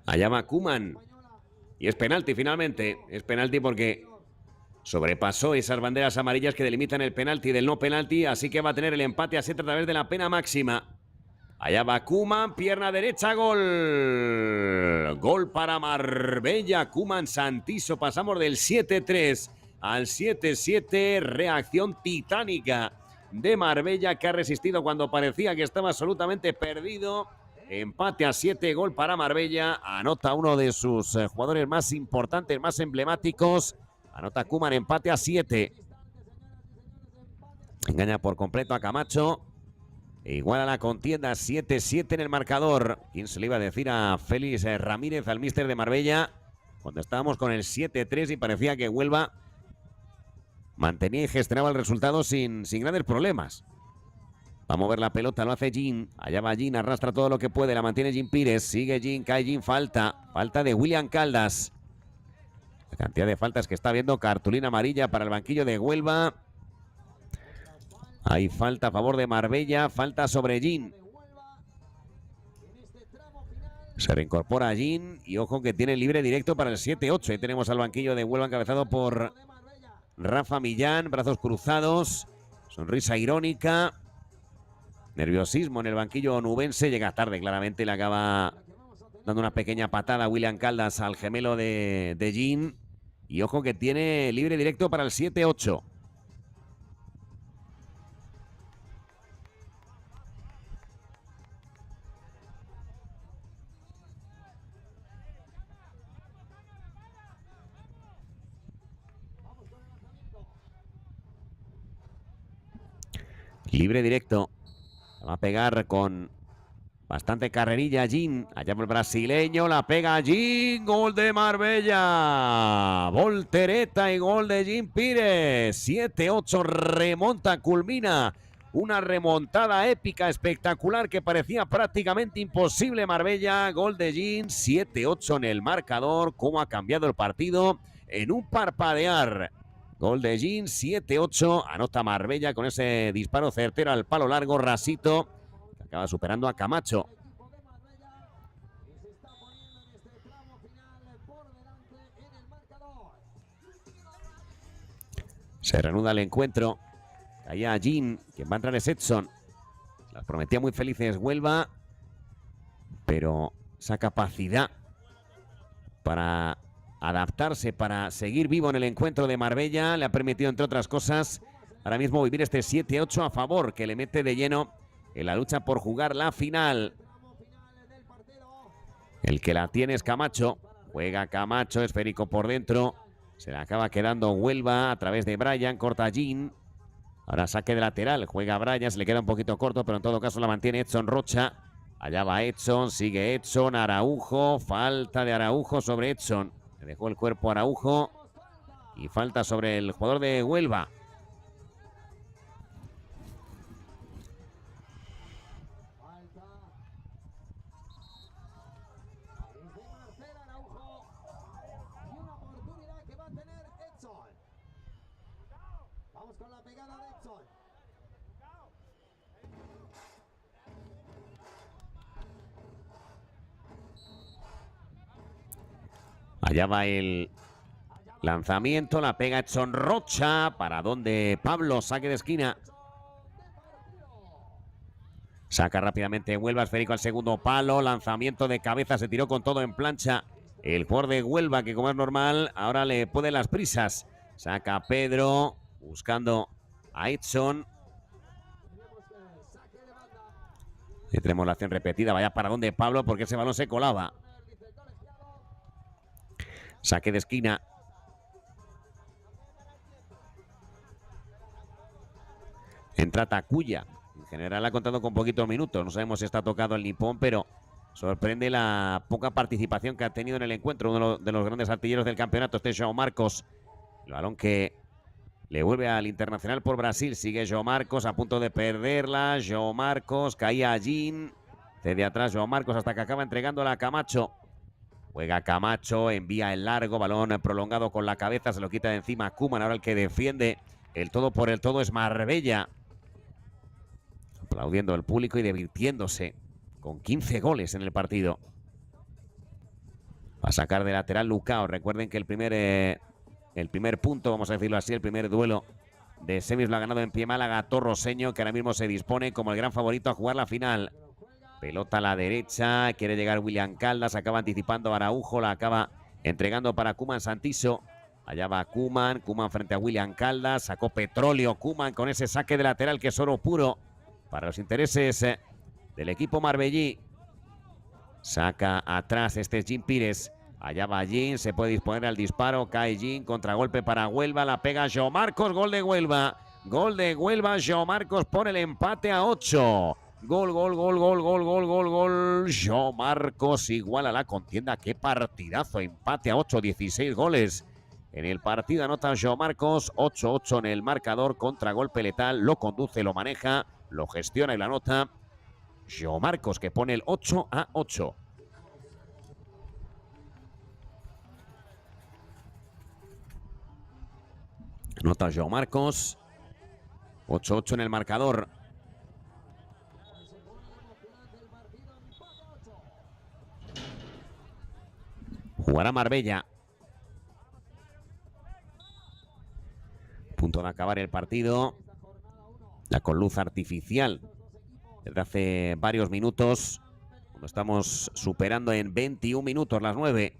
Allá va Koeman. Y es penalti finalmente. Es penalti porque sobrepasó esas banderas amarillas que delimitan el penalti del no penalti. Así que va a tener el empate a 7 a través de la pena máxima. Allá va Koeman, pierna derecha, gol. Gol para Marbella, Koeman Santiso. Pasamos del 7-3 al 7-7. Reacción titánica de Marbella, que ha resistido cuando parecía que estaba absolutamente perdido. Empate a 7, gol para Marbella. Anota uno de sus jugadores más importantes, más emblemáticos. Anota Koeman, empate a 7. Engaña por completo a Camacho. Igual a la contienda, 7-7 en el marcador. ¿Quién se le iba a decir a Félix Ramírez, al míster de Marbella, cuando estábamos con el 7-3 y parecía que Huelva mantenía y gestionaba el resultado sin grandes problemas? Va a mover la pelota, lo hace Jean. Allá va Jean, arrastra todo lo que puede, la mantiene Jean Pires. Sigue Jean, cae Jean, falta. Falta de William Caldas. La cantidad de faltas que está viendo, cartulina amarilla para el banquillo de Huelva. Hay falta a favor de Marbella, falta sobre Jean. Se reincorpora Jean y ojo que tiene libre directo para el 7-8. Ahí tenemos al banquillo de Huelva encabezado por Rafa Millán, brazos cruzados, sonrisa irónica, nerviosismo en el banquillo onubense. Llega tarde claramente, le acaba dando una pequeña patada a William Caldas al gemelo de Jean. Y ojo que tiene libre directo para el 7-8. Libre directo. Va a pegar con bastante carrerilla Jean. Allá por el brasileño. La pega Jean. Gol de Marbella. Voltereta y gol de Jean Pires. 7-8. Remonta, culmina. Una remontada épica, espectacular, que parecía prácticamente imposible. Marbella. Gol de Jean. 7-8 en el marcador. Cómo ha cambiado el partido en un parpadear. Gol de Jean, 7-8. Anota Marbella con ese disparo certero al palo largo, rasito, que acaba superando a Camacho. Se reanuda el encuentro. Caía Jean, quien va a entrar es Edson. Las prometía muy felices Huelva, pero esa capacidad para adaptarse, para seguir vivo en el encuentro de Marbella, le ha permitido, entre otras cosas, ahora mismo vivir este 7-8 a favor, que le mete de lleno en la lucha por jugar la final. El que la tiene es Camacho. Juega Camacho, esférico por dentro. Se le acaba quedando Huelva a través de Brian, corta Jean. Ahora saque de lateral, juega Brian, se le queda un poquito corto, pero en todo caso la mantiene Edson Rocha. Allá va Edson, sigue Edson, Araujo, falta de Araujo sobre Edson. Le dejó el cuerpo Araujo y falta sobre el jugador de Huelva. Allá va el lanzamiento, la pega Edson Rocha. ¿Para dónde Pablo? Saque de esquina. Saca rápidamente Huelva, esférico al segundo palo. Lanzamiento de cabeza, se tiró con todo en plancha. El jugador de Huelva, que como es normal, ahora le pone las prisas. Saca Pedro, buscando a Edson. Y tenemos la acción repetida. Vaya para dónde Pablo, porque ese balón se colaba. Saque de esquina. Entra Takuya. En general ha contado con poquitos minutos. No sabemos si está tocado el nipón, pero sorprende la poca participación que ha tenido en el encuentro. Uno de los grandes artilleros del campeonato, este João Marcos. El balón que le vuelve al internacional por Brasil. Sigue João Marcos a punto de perderla. João Marcos, caía Jean. Cede atrás João Marcos hasta que acaba entregándola a Camacho. Juega Camacho, envía el largo, balón prolongado con la cabeza, se lo quita de encima Koeman. Ahora el que defiende el todo por el todo es Marbella. Aplaudiendo al público y divirtiéndose con 15 goles en el partido. Va a sacar de lateral Lucao. Recuerden que el primer punto, vamos a decirlo así, el primer duelo de semis lo ha ganado en pie Málaga Torroseño, que ahora mismo se dispone como el gran favorito a jugar la final. Pelota a la derecha, quiere llegar William Caldas, acaba anticipando a Araujo, la acaba entregando para Koeman Santiso. Allá va Koeman frente a William Caldas, sacó petróleo Koeman con ese saque de lateral que es oro puro para los intereses del equipo marbellí. Saca atrás este es Jean Pires. Allá va Jean, se puede disponer al disparo. Cae Jean, contragolpe para Huelva. La pega João Marcos, gol de Huelva. Gol de Huelva, João Marcos pone el empate a 8. Gol. João Marcos iguala la contienda. Qué partidazo, empate a 8, 16 goles. En el partido anota João Marcos, 8-8 en el marcador, contragolpe letal. Lo conduce, lo maneja, lo gestiona y la anota João Marcos, que pone el 8-8. Nota João Marcos. 8-8 en el marcador. Jugará Marbella. Punto de acabar el partido. Ya con luz artificial. Desde hace varios minutos. Cuando estamos superando en 21 minutos las 9.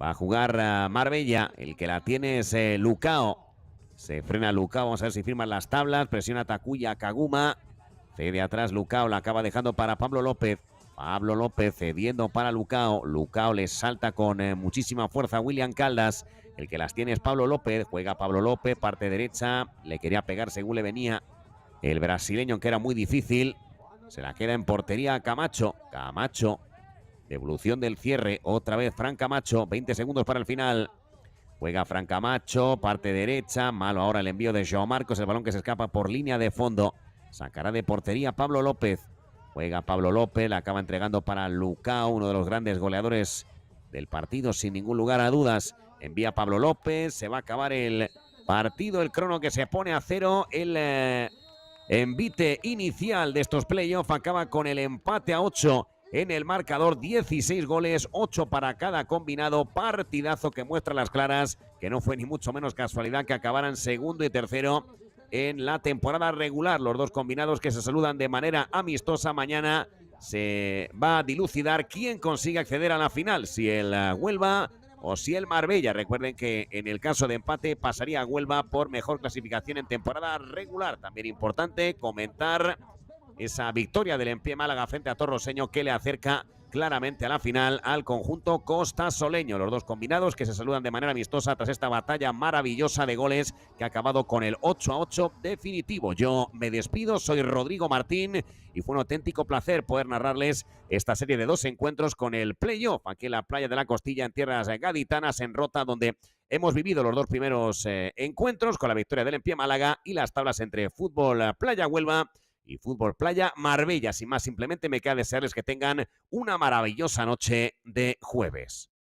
Va a jugar Marbella. El que la tiene es Lucao. Se frena Lucao. Vamos a ver si firman las tablas. Presiona Takuya Kaguma. Cede atrás Lucao. La acaba dejando para Pablo López. Pablo López cediendo para Lucao. Lucao le salta con muchísima fuerza a William Caldas. El que las tiene es Pablo López. Juega Pablo López. Parte derecha. Le quería pegar según le venía el brasileño, que era muy difícil. Se la queda en portería Camacho. Camacho. Devolución del cierre. Otra vez Fran Camacho. 20 segundos para el final. Juega Fran Camacho. Parte derecha. Malo ahora el envío de João Marcos. El balón que se escapa por línea de fondo. Sacará de portería Pablo López. Juega Pablo López. La acaba entregando para Lucao. Uno de los grandes goleadores del partido, sin ningún lugar a dudas. Envía Pablo López. Se va a acabar el partido. El crono que se pone a 0. El envite inicial de estos playoffs acaba con el empate a 8 en el marcador. 16 goles, 8 para cada combinado. Partidazo que muestra las claras que no fue ni mucho menos casualidad que acabaran segundo y tercero en la temporada regular. Los dos combinados que se saludan de manera amistosa. Mañana se va a dilucidar quién consigue acceder a la final, si el Huelva o si el Marbella. Recuerden que en el caso de empate pasaría a Huelva por mejor clasificación en temporada regular. También importante comentar esa victoria del Empie Málaga frente a Torroseño, que le acerca claramente a la final al conjunto costasoleño. Los dos combinados que se saludan de manera amistosa tras esta batalla maravillosa de goles que ha acabado con el 8-8 definitivo. Yo me despido, soy Rodrigo Martín y fue un auténtico placer poder narrarles esta serie de 2 encuentros con el playoff aquí en la playa de la Costilla, en tierras gaditanas, en Rota, donde hemos vivido los dos primeros encuentros con la victoria del Empie Málaga y las tablas entre Fútbol Playa Huelva y Fútbol Playa Marbella. Sin más, simplemente me queda desearles que tengan una maravillosa noche de jueves.